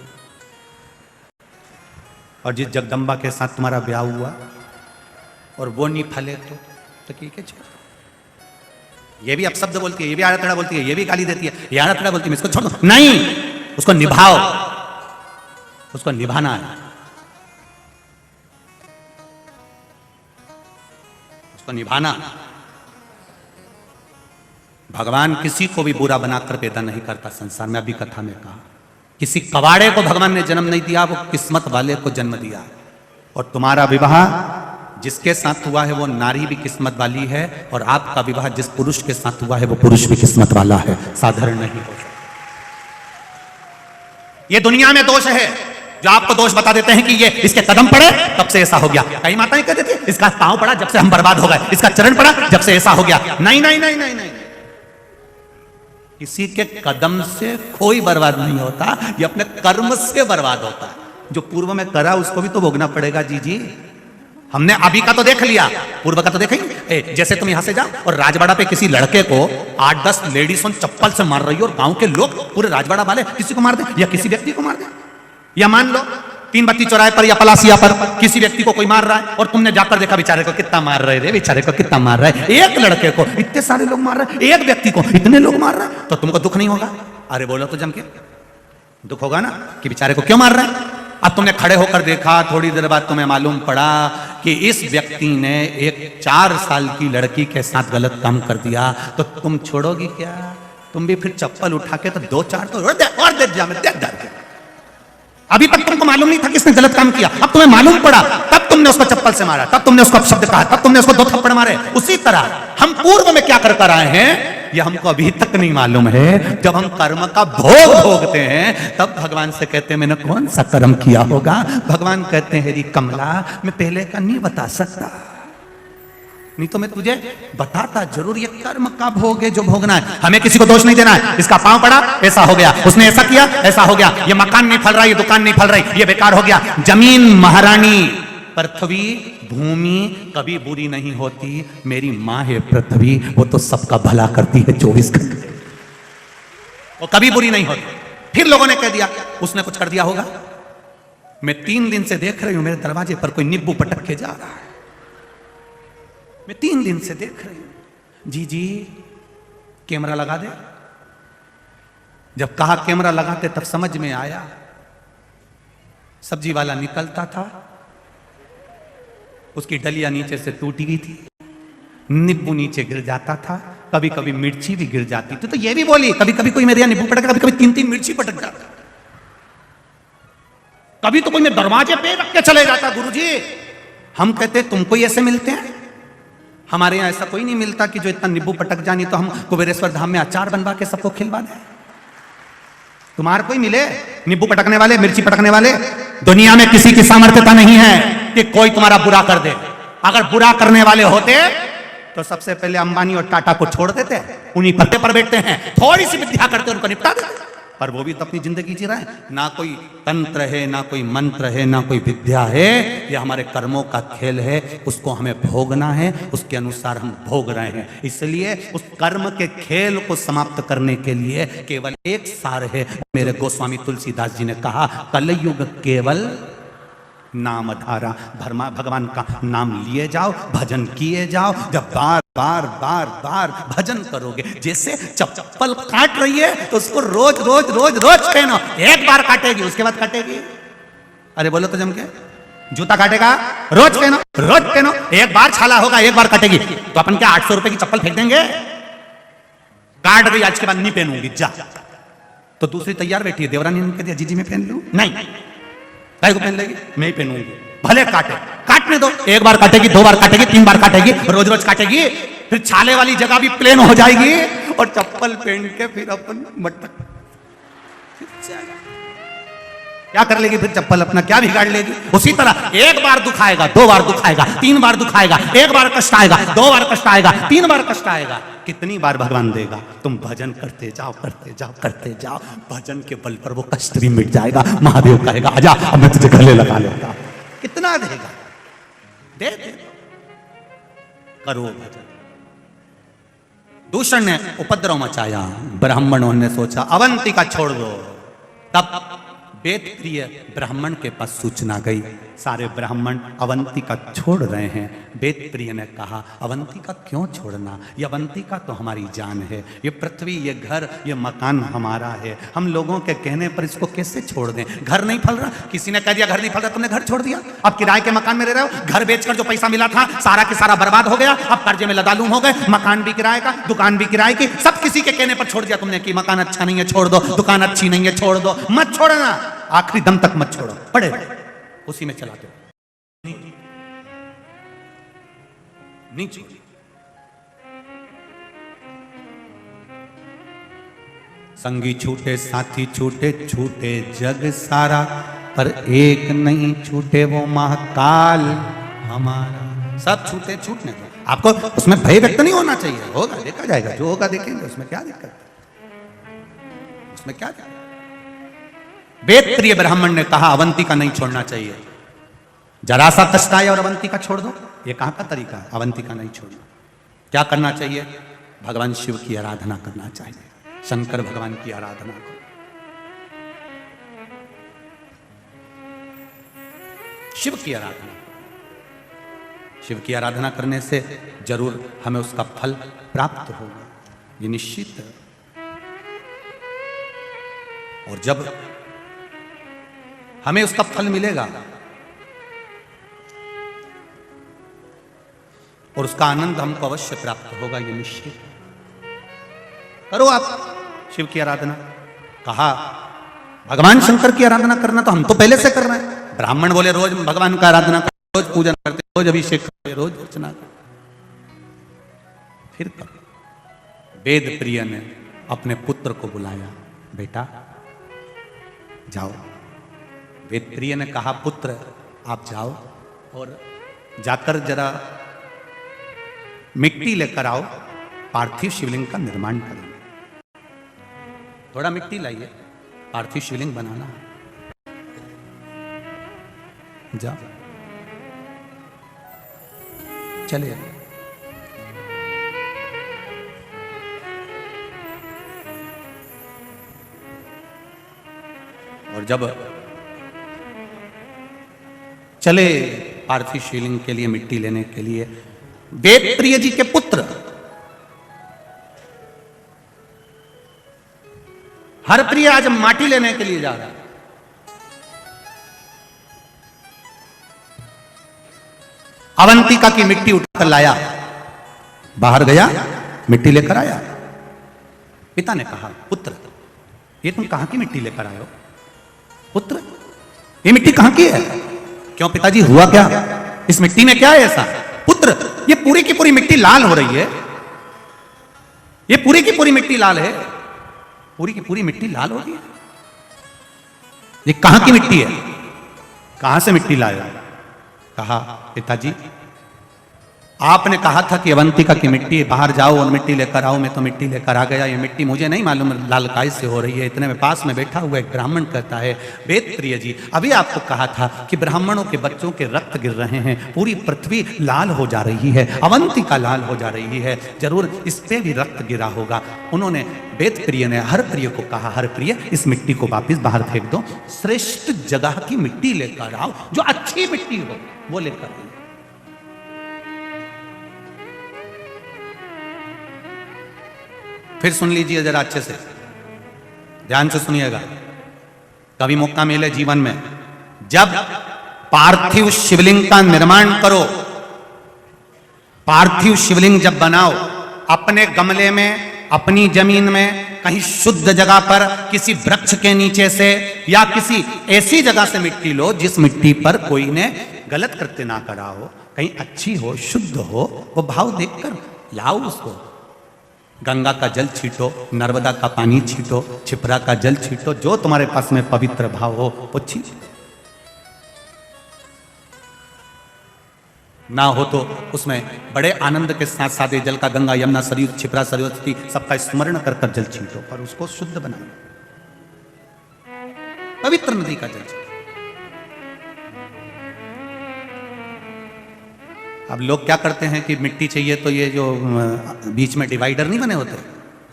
और जिस जगदम्बा के साथ तुम्हारा ब्याह हुआ और वो नहीं फले तो ठीक है छोड़। ये भी अपशब्द बोलती है, ये भी आड़ा तड़ा बोलती है, ये भी गाली देती है, ये आड़ा तड़ा बोलती है, इसको छोड़ दो। नहीं, उसको निभाओ, उसको निभाना है, उसको निभाना। भगवान किसी को भी बुरा बनाकर पैदा नहीं करता संसार में। अभी कथा में कहा किसी कवाड़े को भगवान ने जन्म नहीं दिया, वो किस्मत वाले को जन्म दिया। और तुम्हारा विवाह जिसके साथ हुआ है वो नारी भी किस्मत वाली है, और आपका विवाह जिस पुरुष के साथ हुआ है वो पुरुष भी किस्मत वाला है, साधारण नहीं हो सकता। ये दुनिया में दोष है जो आपको दोष बता देते हैं कि ये इसके कदम पड़े तब से ऐसा हो गया। कई माताएं कह देती है इसका पांव पड़ा जब से हम बर्बाद हो गए, इसका चरण पड़ा जब से ऐसा हो गया। नहीं नहीं नहीं नहीं नहीं, किसी के कदम से कोई बर्बाद नहीं होता, ये अपने कर्म से बर्बाद होता है। जो पूर्व में करा उसको भी तो भोगना पड़ेगा। जी हमने अभी का तो देख लिया, पूर्व का तो देखेंगे। जैसे तुम यहां से जाओ और राजवाड़ा पे किसी लड़के को 8-10 लेडीज चप्पल से मार रही हो और गांव के लोग पूरे राजवाड़ा वाले किसी को मार दे या किसी व्यक्ति को मार दे, या मान लो 3 बत्ती चौराहे पर या पलासिया पर किसी व्यक्ति को कोई मार रहा है और तुमने जाकर देखा बेचारे को कितना मार रहे रे, बेचारे को कितना मार रहा है, एक लड़के को इतने सारे लोग मार रहे हैं, एक व्यक्ति को इतने लोग मार रहे हैं, तो तुमको दुख नहीं होगा? अरे बोलो तो जम के, दुख होगा ना कि बेचारे को क्यों मार रहे हैं। अब तुमने खड़े होकर देखा, थोड़ी देर बाद तुम्हें मालूम पड़ा कि इस व्यक्ति ने एक 4 साल की लड़की के साथ गलत काम कर दिया, तो तुम छोड़ोगी क्या? तुम भी फिर चप्पल उठा के तो 2-4 तो और दे जा में दे। अभी तक तुमको मालूम नहीं था कि इसने गलत काम किया, अब तुम्हें मालूम पड़ा, तब तुमने उसको चप्पल से मारा, तब तुमने उसको अपशब्द कहा, तब तुमने उसको 2 थप्पड़ मारे। उसी तरह हम पूर्व में क्या कर आए हैं ये हमको अभी तक नहीं मालूम है। जब हम कर्म का भोग भोगते हैं तब भगवान से कहते हैं मैंने कौन सा कर्म किया होगा। भगवान कहते हैं री कमला मैं पहले का नहीं बता सकता, नहीं तो मैं तुझे बताता जरूर। ये कर्म का भोग है जो भोगना है, हमें किसी को दोष नहीं देना है। इसका पांव पड़ा ऐसा हो गया, उसने ऐसा किया ऐसा हो गया, ये मकान नहीं फल रहा, ये दुकान नहीं फल रही, ये बेकार हो गया। जमीन महारानी, पृथ्वी भूमि कभी बुरी नहीं होती, मेरी माँ है पृथ्वी, वो तो सबका भला करती है 24 घंटे, वो कभी बुरी नहीं होती। फिर लोगों ने कह दिया उसने कुछ कर दिया होगा। मैं 3 दिन से देख रही हूं मेरे दरवाजे पर कोई नींबू पटक के जा रहा है, मैं 3 दिन से देख रही हूं। जी कैमरा लगा दे। जब कहा कैमरा लगाते तब समझ में आया, सब्जी वाला निकलता था, उसकी डलिया नीचे से टूटी गई थी, नींबू नीचे गिर जाता था, कभी कभी मिर्ची भी गिर जाती थी। तो ये भी बोली कभी कभी कोई मेरे यहाँ नींबू पटक, कभी कभी 3-3 मिर्ची पटक जाता, कभी तो कोई मेरे दरवाजे पे रख के चले जाता। गुरुजी हम कहते तुमको ऐसे मिलते हैं? हमारे यहाँ ऐसा कोई नहीं मिलता कि जो इतना नींबू पटक जानी तो हम कुबेरेश्वर धाम में अचार बनवा के सबको खिलवा दें। तुम्हारे कोई मिले नींबू पटकने वाले, मिर्ची पटकने वाले? दुनिया में किसी की सामर्थ्यता नहीं है कि कोई तुम्हारा बुरा कर दे। अगर बुरा करने वाले होते तो सबसे पहले अंबानी और टाटा को छोड़ देते, उन्हीं पत्ते पर बैठते हैं, थोड़ी सी विद्या करते उनको निपटा देते। पर वो भी तो अपनी जिंदगी जी रहा है, ना कोई तंत्र है, ना कोई मंत्र है, ना कोई विद्या है। ये हमारे कर्मों का खेल है, उसको हमें भोगना है, उसके अनुसार हम भोग रहे हैं। इसलिए उस कर्म के खेल को समाप्त करने के लिए केवल एक सार है। मेरे गोस्वामी तुलसीदास जी ने कहा कलयुग केवल नाम धारा, भगवान का नाम लिए जाओ, भजन किए जाओ। जब बार बार बार बार भजन करोगे, जैसे चप्पल काट रही है तो उसको रोज रोज रोज रोज पहनो। एक बार काटेगी उसके बाद काटेगी। अरे बोलो तो जम के, जूता काटेगा रोज पहनो, रोज पहनो। एक बार छाला होगा, एक बार काटेगी। तो अपन क्या 800 रुपए की चप्पल फेंक देंगे? काट गई आज के बाद नहीं पहनूंगी, जा। तो दूसरी तैयार बैठी है, देवरानी ने कह दिया जीजी मैं पहन लूं, नहीं काय को पहन लेगी? मैं ही पहनूंगी, भले काटे, काटने दो, एक बार काटेगी, 2 बार काटेगी, 3 बार काटेगी, रोज रोज काटेगी, फिर छाले वाली जगह भी प्लेन हो जाएगी और चप्पल पहन के फिर अपन मटक क्या कर लेगी? फिर चप्पल अपना क्या बिगाड़ लेगी? उसी तरह एक बार दुखाएगा, 2 बार दुखाएगा, 3 बार दुखाएगा, एक बार कष्ट आएगा, 2 बार कष्ट आएगा, 3 बार कष्ट आएगा, कितनी बार भगवान देगा? तुम भजन करते जाओ, करते जाओ, करते जाओ, भजन के बल पर वो कष्ट भी मिट जाएगा। महादेव कहेगा आजा अब मैं तुझे गले लगा लेता। कितना देगा? दे दे, करो भजन। दूषण ने उपद्रव मचाया, ब्राह्मणों ने सोचा अवंतिका छोड़ दो। तब वेद प्रिय ब्राह्मण के पास सूचना गई, सारे ब्राह्मण अवंतिका छोड़ रहे हैं। वेद प्रिय ने कहा अवंतिका क्यों छोड़ना? ये अवंतिका तो हमारी जान है, ये पृथ्वी, ये घर, ये मकान हमारा है, हम लोगों के कहने पर इसको कैसे छोड़ दें? घर नहीं फल रहा, किसी ने कह दिया घर नहीं फल रहा, तुमने घर छोड़ दिया, अब किराए के मकान में रह रहे हो, घर बेचकर जो पैसा मिला था सारा के सारा बर्बाद हो गया, अब कर्जे में लदालूम हो गए, मकान भी किराए का, दुकान भी किराए की, सब किसी के कहने पर छोड़ दिया तुमने कि मकान अच्छा नहीं है छोड़ दो, दुकान अच्छी नहीं है छोड़ दो। मत छोड़ना, आखिरी दम तक मत छोड़ो, पड़े उसी में चला दो, नहीं छोड़ी। संगी छूटे, साथी छूटे, छूटे जग सारा, पर एक नहीं छूटे वो महाकाल हमारा। सब छूटे, छूटने दो, आपको उसमें भय व्यक्त नहीं होना चाहिए, होगा देखा जाएगा, जो होगा देखेंगे, उसमें क्या दिक्कत है? उसमें क्या दिक्कत? वेद प्रिय ब्राह्मण ने कहा अवंतिका नहीं छोड़ना चाहिए, जरा सा कष्ट आए और अवंतिका छोड़ दो, ये कहां का तरीका है? अवंतिका नहीं छोड़ना। क्या करना चाहिए? भगवान शिव की आराधना करना चाहिए, शंकर भगवान की आराधना करो। शिव की आराधना, शिव की आराधना करने से जरूर हमें उसका फल प्राप्त होगा, ये निश्चित है। और जब हमें उसका फल मिलेगा और उसका आनंद हमको अवश्य प्राप्त होगा, ये निश्चित। करो आप शिव की आराधना। कहा भगवान शंकर की आराधना करना तो हम तो पहले से कर रहे हैं। ब्राह्मण बोले रोज भगवान का आराधना करते, रोज पूजन करते, रोज अभिषेक करते, रोज अर्चना करते, फिर करो। वेद प्रिय ने अपने पुत्र को बुलाया, बेटा जाओ। वेद प्रिय ने कहा पुत्र आप जाओ और जाकर जरा मिट्टी लेकर आओ, पार्थिव शिवलिंग का निर्माण करेंगे। थोड़ा मिट्टी लाइए, पार्थिव शिवलिंग बनाना है। जाओ, चलिए। और जब चले पार्थिव शिवलिंग के लिए मिट्टी लेने के लिए, वेद प्रिय जी के पुत्र हरप्रिय आज माटी लेने के लिए जा रहा है। अवंतिका की मिट्टी उठाकर लाया, बाहर गया, मिट्टी लेकर आया। पिता ने कहा पुत्र ये तुम कहां की मिट्टी लेकर आए हो? पुत्र ये मिट्टी कहां की है? क्यों पिताजी हुआ क्या? इस मिट्टी में क्या है ऐसा? पुत्र ये पूरी की पूरी मिट्टी लाल हो रही है, ये पूरी की पूरी मिट्टी लाल है, पूरी की पूरी मिट्टी लाल हो रही है। ये कहां की मिट्टी है? कहां से मिट्टी लाया? कहा पिताजी आपने कहा था कि अवंतिका की मिट्टी, बाहर जाओ और मिट्टी लेकर आओ। मैं तो मिट्टी लेकर आ गया। ये मिट्टी मुझे नहीं मालूम लाल काय से हो रही है। इतने में पास में बैठा हुआ एक ब्राह्मण कहता है वेद प्रिय जी अभी आपको कहा था कि ब्राह्मणों के बच्चों के रक्त गिर रहे हैं, पूरी पृथ्वी लाल हो जा रही है, अवंतिका लाल हो जा रही है, जरूर इस पे भी रक्त गिरा होगा। उन्होंने वेद प्रिय ने हर प्रिय को कहा हर प्रिय इस मिट्टी को वापिस बाहर फेंक दो, श्रेष्ठ जगह की मिट्टी लेकर आओ, जो अच्छी मिट्टी हो वो लेकर आओ। फिर सुन लीजिए जरा अच्छे से, ध्यान से सुनिएगा। कभी मौका मिले जीवन में, जब पार्थिव शिवलिंग का निर्माण करो, पार्थिव शिवलिंग जब बनाओ, अपने गमले में अपनी जमीन में कहीं शुद्ध जगह पर किसी वृक्ष के नीचे से या किसी ऐसी जगह से मिट्टी लो जिस मिट्टी पर कोई ने गलत कृत्य ना करा हो, कहीं अच्छी हो, शुद्ध हो, वो भाव देखकर लाओ उसको। गंगा का जल छींटो, नर्मदा का पानी छींटो, छिपरा का जल छींटो, जो तुम्हारे पास में पवित्र भाव हो वो छींटो। ना हो तो उसमें बड़े आनंद के साथ सादे जल का गंगा, यमुना, सरयू, छिपरा, सरस्वती सबका स्मरण कर कर जल छींटो, पर उसको शुद्ध बनाओ, पवित्र नदी का जल छींटो। अब लोग क्या करते हैं कि मिट्टी चाहिए तो ये जो बीच में डिवाइडर नहीं बने होते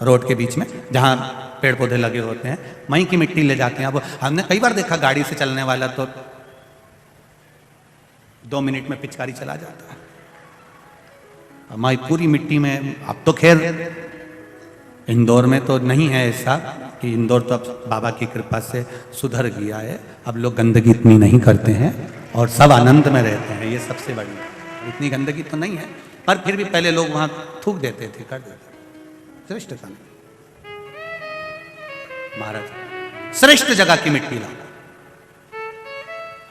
रोड के बीच में, जहां पेड़ पौधे लगे होते हैं, वहीं की मिट्टी ले जाते हैं। अब हमने कई बार देखा गाड़ी से चलने वाला तो 2 मिनट में पिचकारी चला जाता है, हमारी पूरी मिट्टी में। अब तो खैर इंदौर में तो नहीं है ऐसा, कि इंदौर तो अब बाबा की कृपा से सुधर गया है, अब लोग गंदगी इतनी नहीं करते हैं और सब आनंद में रहते हैं, ये सबसे बड़ी। इतनी गंदगी तो नहीं है, पर फिर भी पहले लोग वहां थूक देते थे, कर देते थे। श्रेष्ठ था महाराज, श्रेष्ठ जगह की मिट्टी लाओ।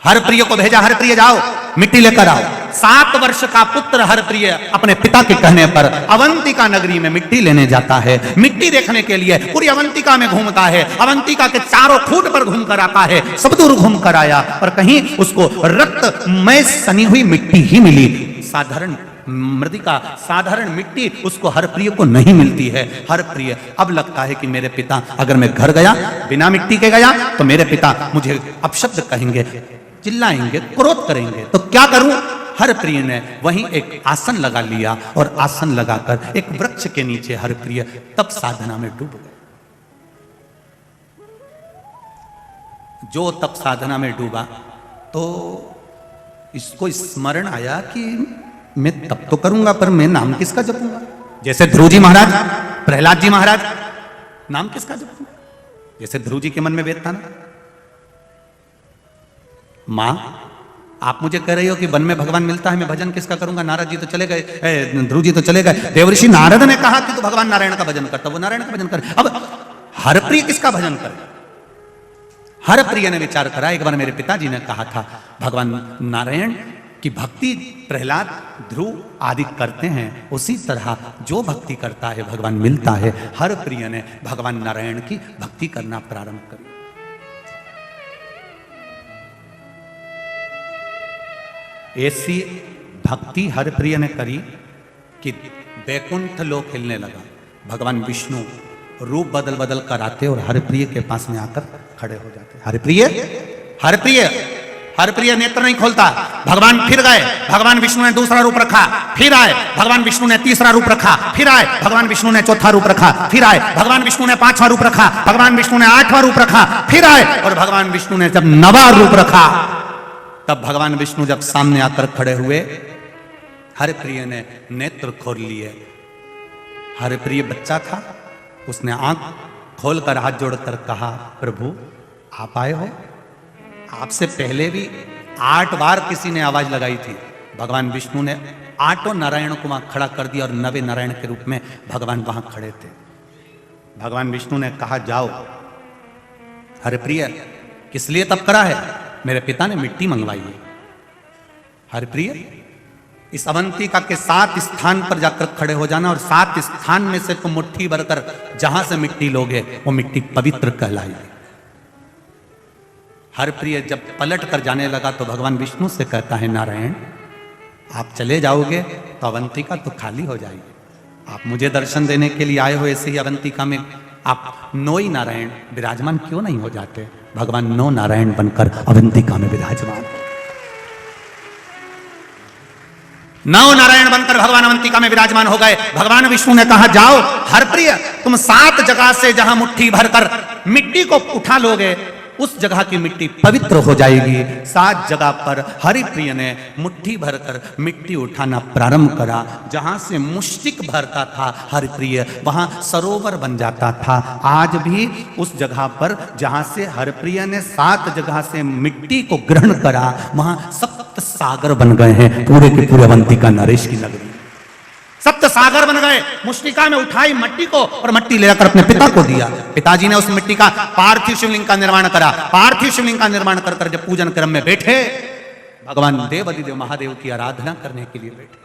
हरप्रिय को भेजा, हरप्रिय जाओ मिट्टी लेकर आओ। 7 वर्ष का पुत्र हरप्रिय अपने पिता के कहने पर अवंतिका नगरी में मिट्टी लेने जाता है। मिट्टी देखने के लिए पूरी अवंतिका में घूमता है, अवंतिका के चारों खूट पर घूम कर आता है, सब दूर घूम कर आया, पर कहीं उसको रक्तमय सनी हुई मिट्टी ही मिली। साधारण मृदिका, साधारण मिट्टी उसको हरप्रिय को नहीं मिलती है। हरप्रिय अब लगता है कि मेरे पिता, अगर मैं घर गया बिना मिट्टी के गया तो मेरे पिता मुझे अपशब्द कहेंगे, चिल्लाएंगे, क्रोध करेंगे, तो क्या करूं। हरप्रिय ने वहीं एक आसन लगा लिया और आसन लगाकर एक वृक्ष के नीचे हरप्रिय तब साधना में डूब गए। जो तप साधना में डूबा तो इसको स्मरण आया कि मैं तप तो करूंगा, पर मैं नाम किसका जपूंगा। जैसे ध्रुव जी महाराज, प्रहलाद जी महाराज, नाम किसका जपूंगा। जैसे ध्रुव जी के मन में वेद था ना, मां आप मुझे कह रही हो कि वन में भगवान मिलता है, मैं भजन किसका करूंगा। नारद जी तो चले गए, ध्रुव जी तो चले गए, देवर्षि नारद ने कहा कि तू भगवान नारायण का भजन करता, वो नारायण का भजन करे। अब हरप्रिय किसका भजन करे। हरप्रिय ने विचार करा, एक बार मेरे पिताजी ने कहा था भगवान नारायण की भक्ति प्रहलाद, ध्रुव आदि करते हैं, उसी तरह जो भक्ति करता है भगवान मिलता है। हरप्रिय ने भगवान नारायण की भक्ति करना प्रारंभ कर। ऐसी भक्ति हरप्रिय ने करी कि वैकुंठ लोक हिलने लगा। भगवान विष्णु रूप बदल बदल कर आते और हरप्रिय के पास में आकर खड़े हो जाते। हरप्रिय, हरप्रिय, हरप्रिय नेत्र नहीं खोलता। भगवान फिर गए, भगवान विष्णु ने दूसरा रूप रखा, फिर आए, भगवान विष्णु ने तीसरा रूप रखा, फिर आए, भगवान विष्णु ने चौथा रूप रखा, फिर आए, भगवान विष्णु ने 5वां रूप रखा, भगवान विष्णु ने 8वां रूप रखा, फिर आए, और भगवान विष्णु ने जब 9वां रूप रखा, तब भगवान विष्णु जब सामने आकर खड़े हुए, हरप्रिय ने नेत्र खोल लिए। हरप्रिय बच्चा था, उसने आंख खोलकर हाथ जोड़कर कहा, प्रभु आप आए हो। आपसे पहले भी 8 बार किसी ने आवाज लगाई थी। भगवान विष्णु ने 8 नारायण को वहां खड़ा कर दिया और 9वें नारायण के रूप में भगवान वहां खड़े थे। भगवान विष्णु ने कहा, जाओ हरप्रिय, किस लिए तप करा है। मेरे पिता ने मिट्टी मंगवाई है। हरप्रिय, इस अवंतिका के 7 स्थान पर जाकर खड़े हो जाना और 7 स्थान में से तुम मुट्ठी भरकर जहां से मिट्टी लोगे वो मिट्टी पवित्र कहलाएगी। हरप्रिय जब पलट कर जाने लगा तो भगवान विष्णु से कहता है, नारायण आप चले जाओगे तो अवंतिका तो खाली हो जाएगी। आप मुझे दर्शन देने के लिए आए हो, ऐसे ही अवंतिका में आप 9 ही नारायण विराजमान क्यों नहीं हो जाते। भगवान 9 नारायण बनकर अवंतिका में विराजमान। 9 नारायण बनकर भगवान अवंतिका में विराजमान हो गए। भगवान विष्णु ने कहा, जाओ हरप्रिय, तुम 7 जगह से जहां मुट्ठी भरकर मिट्टी को उठा लोगे उस जगह की मिट्टी पवित्र हो जाएगी। 7 जगह पर हरिप्रिय ने मुट्ठी भरकर मिट्टी उठाना प्रारंभ करा। जहां से मुष्टिक भरता था हरिप्रिय, वहां सरोवर बन जाता था। आज भी उस जगह पर जहां से हरिप्रिय ने 7 जगह से मिट्टी को ग्रहण करा, वहां 7 सागर बन गए हैं। पूरे के पूरे अवंतिका नरेश की नगरी सप्त सागर बन गए। मुष्टिका में उठाई मट्टी को और मट्टी ले जाकर अपने पिता को दिया। पिताजी ने उस मिट्टी का पार्थिव शिवलिंग का निर्माण करा। पार्थिव शिवलिंग का निर्माण कर कर जब पूजन क्रम में बैठे, भगवान देवाधिदेव महादेव की आराधना करने के लिए बैठे।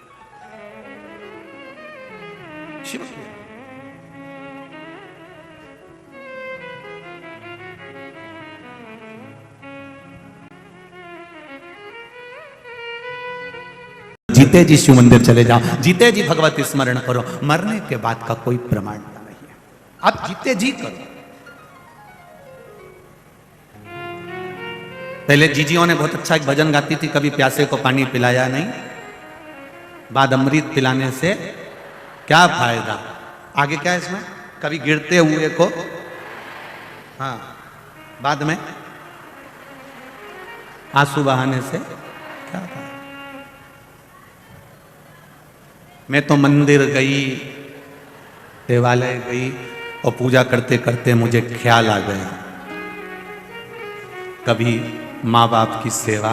शिव की जीते जी शिव मंदिर चले जाओ, जीते जी भगवत स्मरण करो, मरने के बाद का कोई प्रमाण नहीं है। आप जीते जी करो। पहले जीजियों ने बहुत अच्छा एक भजन गाती थी, कभी प्यासे को पानी पिलाया नहीं, बाद अमृत पिलाने से क्या फायदा। आगे क्या है इसमें, कभी गिरते हुए को, हाँ, बाद में आंसू बहाने से क्या फायदा। मैं तो मंदिर गई, देवालय गई और पूजा करते करते मुझे ख्याल आ गया, कभी माँ बाप की सेवा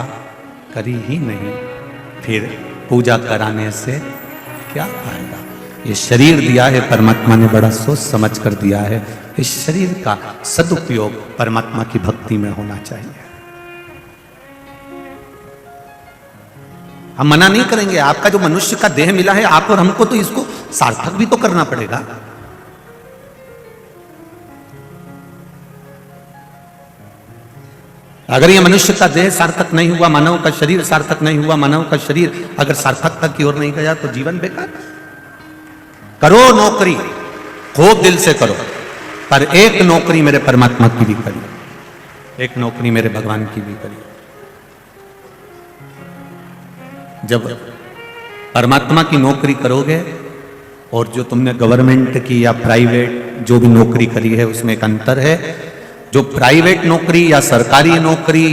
करी ही नहीं, फिर पूजा कराने से क्या फायदा। ये शरीर दिया है परमात्मा ने, बड़ा सोच समझ कर दिया है। इस शरीर का सदुपयोग परमात्मा की भक्ति में होना चाहिए। हम मना नहीं करेंगे, आपका जो मनुष्य का देह मिला है, आप और हमको तो इसको सार्थक भी तो करना पड़ेगा। अगर ये मनुष्य का देह सार्थक नहीं हुआ, मानव का शरीर सार्थक नहीं हुआ, मानव का शरीर अगर सार्थकता की ओर नहीं गया तो जीवन बेकार। करो नौकरी, खूब दिल से करो, पर एक नौकरी मेरे परमात्मा की भी करिए, एक नौकरी मेरे भगवान की भी करिए। जब परमात्मा की नौकरी करोगे, और जो तुमने गवर्नमेंट की या प्राइवेट जो भी नौकरी करी है उसमें एक अंतर है। जो प्राइवेट नौकरी या सरकारी नौकरी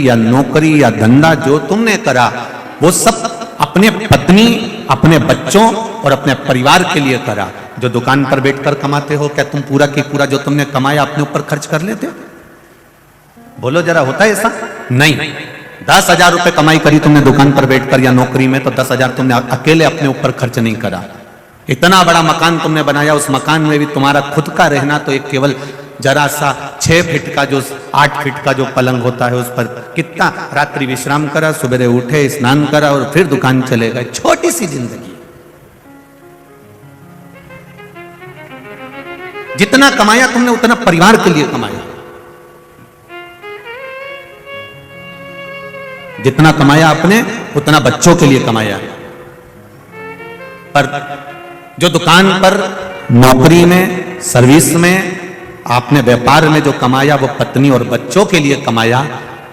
या धंधा जो तुमने करा, वो सब अपने पत्नी, अपने बच्चों और अपने परिवार के लिए करा। जो दुकान पर बैठकर कमाते हो, क्या तुम पूरा की पूरा जो तुमने कमाया अपने ऊपर खर्च कर लेते हो? बोलो जरा, होता है ऐसा? नहीं। 10,000 रुपए कमाई करी तुमने दुकान पर बैठकर या नौकरी में, तो 10,000 तुमने अकेले अपने ऊपर खर्च नहीं करा। इतना बड़ा मकान तुमने बनाया, उस मकान में भी तुम्हारा खुद का रहना तो एक केवल जरा सा 6 फीट का, जो 8 फीट का जो पलंग होता है, उस पर कितना रात्रि विश्राम करा, सुबह उठे, स्नान करा और फिर दुकान चले गए। छोटी सी जिंदगी। जितना कमाया तुमने उतना परिवार के लिए कमाया, जितना कमाया आपने उतना बच्चों के लिए कमाया। पर जो दुकान पर, नौकरी में, सर्विस में, आपने व्यापार में जो कमाया वो पत्नी और बच्चों के लिए कमाया।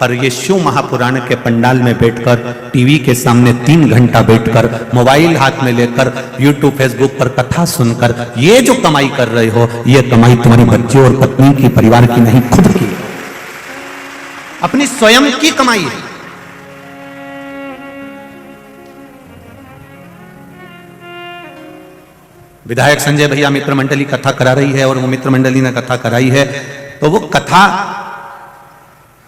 पर ये शिव महापुराण के पंडाल में बैठकर, टीवी के सामने 3 घंटा बैठकर, मोबाइल हाथ में लेकर, यूट्यूब फेसबुक पर कथा सुनकर ये जो कमाई कर रहे हो, ये कमाई तुम्हारी बच्चों और पत्नी की, परिवार की नहीं, खुद की, अपनी स्वयं की कमाई है। विधायक संजय भैया मित्र मंडली कथा करा रही है और वो मित्र मंडली ने कथा कराई है, तो वो कथा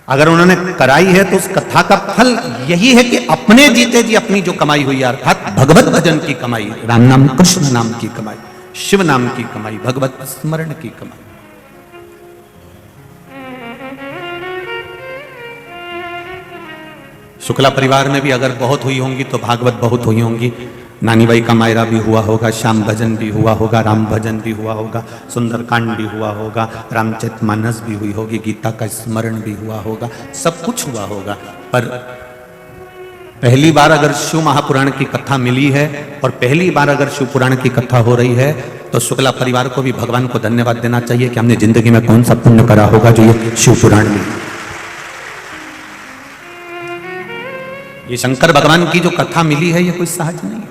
अगर उन्होंने कराई है तो उस कथा का फल यही है कि अपने जीते जी अपनी जो कमाई हुई है, अर्थात भगवत भजन की कमाई, राम नाम, कृष्ण नाम की कमाई, शिव नाम की कमाई, भगवत स्मरण की कमाई। शुक्ला परिवार में भी अगर बहुत हुई होंगी तो भागवत बहुत हुई होंगी। नानी बाई का मायरा भी हुआ होगा, श्याम भजन भी हुआ होगा, राम भजन भी हुआ होगा, सुंदरकांड भी हुआ होगा, रामचरितमानस भी हुई होगी, गीता का स्मरण भी हुआ होगा, सब कुछ हुआ होगा। पर पहली बार अगर शिव महापुराण की कथा मिली है और पहली बार अगर शिव पुराण की कथा हो रही है, तो शुक्ला परिवार को भी भगवान को धन्यवाद देना चाहिए कि हमने जिंदगी में कौन सा पुण्य करा होगा जो ये शिव पुराण में। ये शंकर भगवान की जो कथा मिली है, ये कोई सहज नहीं है।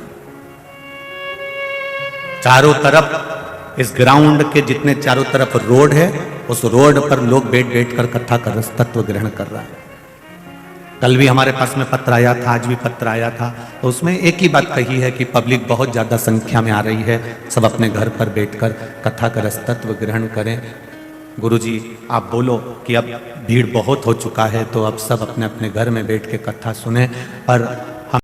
चारों तरफ इस ग्राउंड के जितने चारों तरफ रोड है, उस रोड पर लोग बैठ बैठ कर कथा का रस तत्व ग्रहण कर रहा है। कल भी हमारे पास में पत्र आया था, आज भी पत्र आया था, तो उसमें एक ही बात कही है कि पब्लिक बहुत ज्यादा संख्या में आ रही है, सब अपने घर पर बैठकर कथा का रस तत्व ग्रहण करें। गुरुजी आप बोलो कि अब भीड़ बहुत हो चुका है, तो अब सब अपने अपने घर में बैठ के कथा सुने। और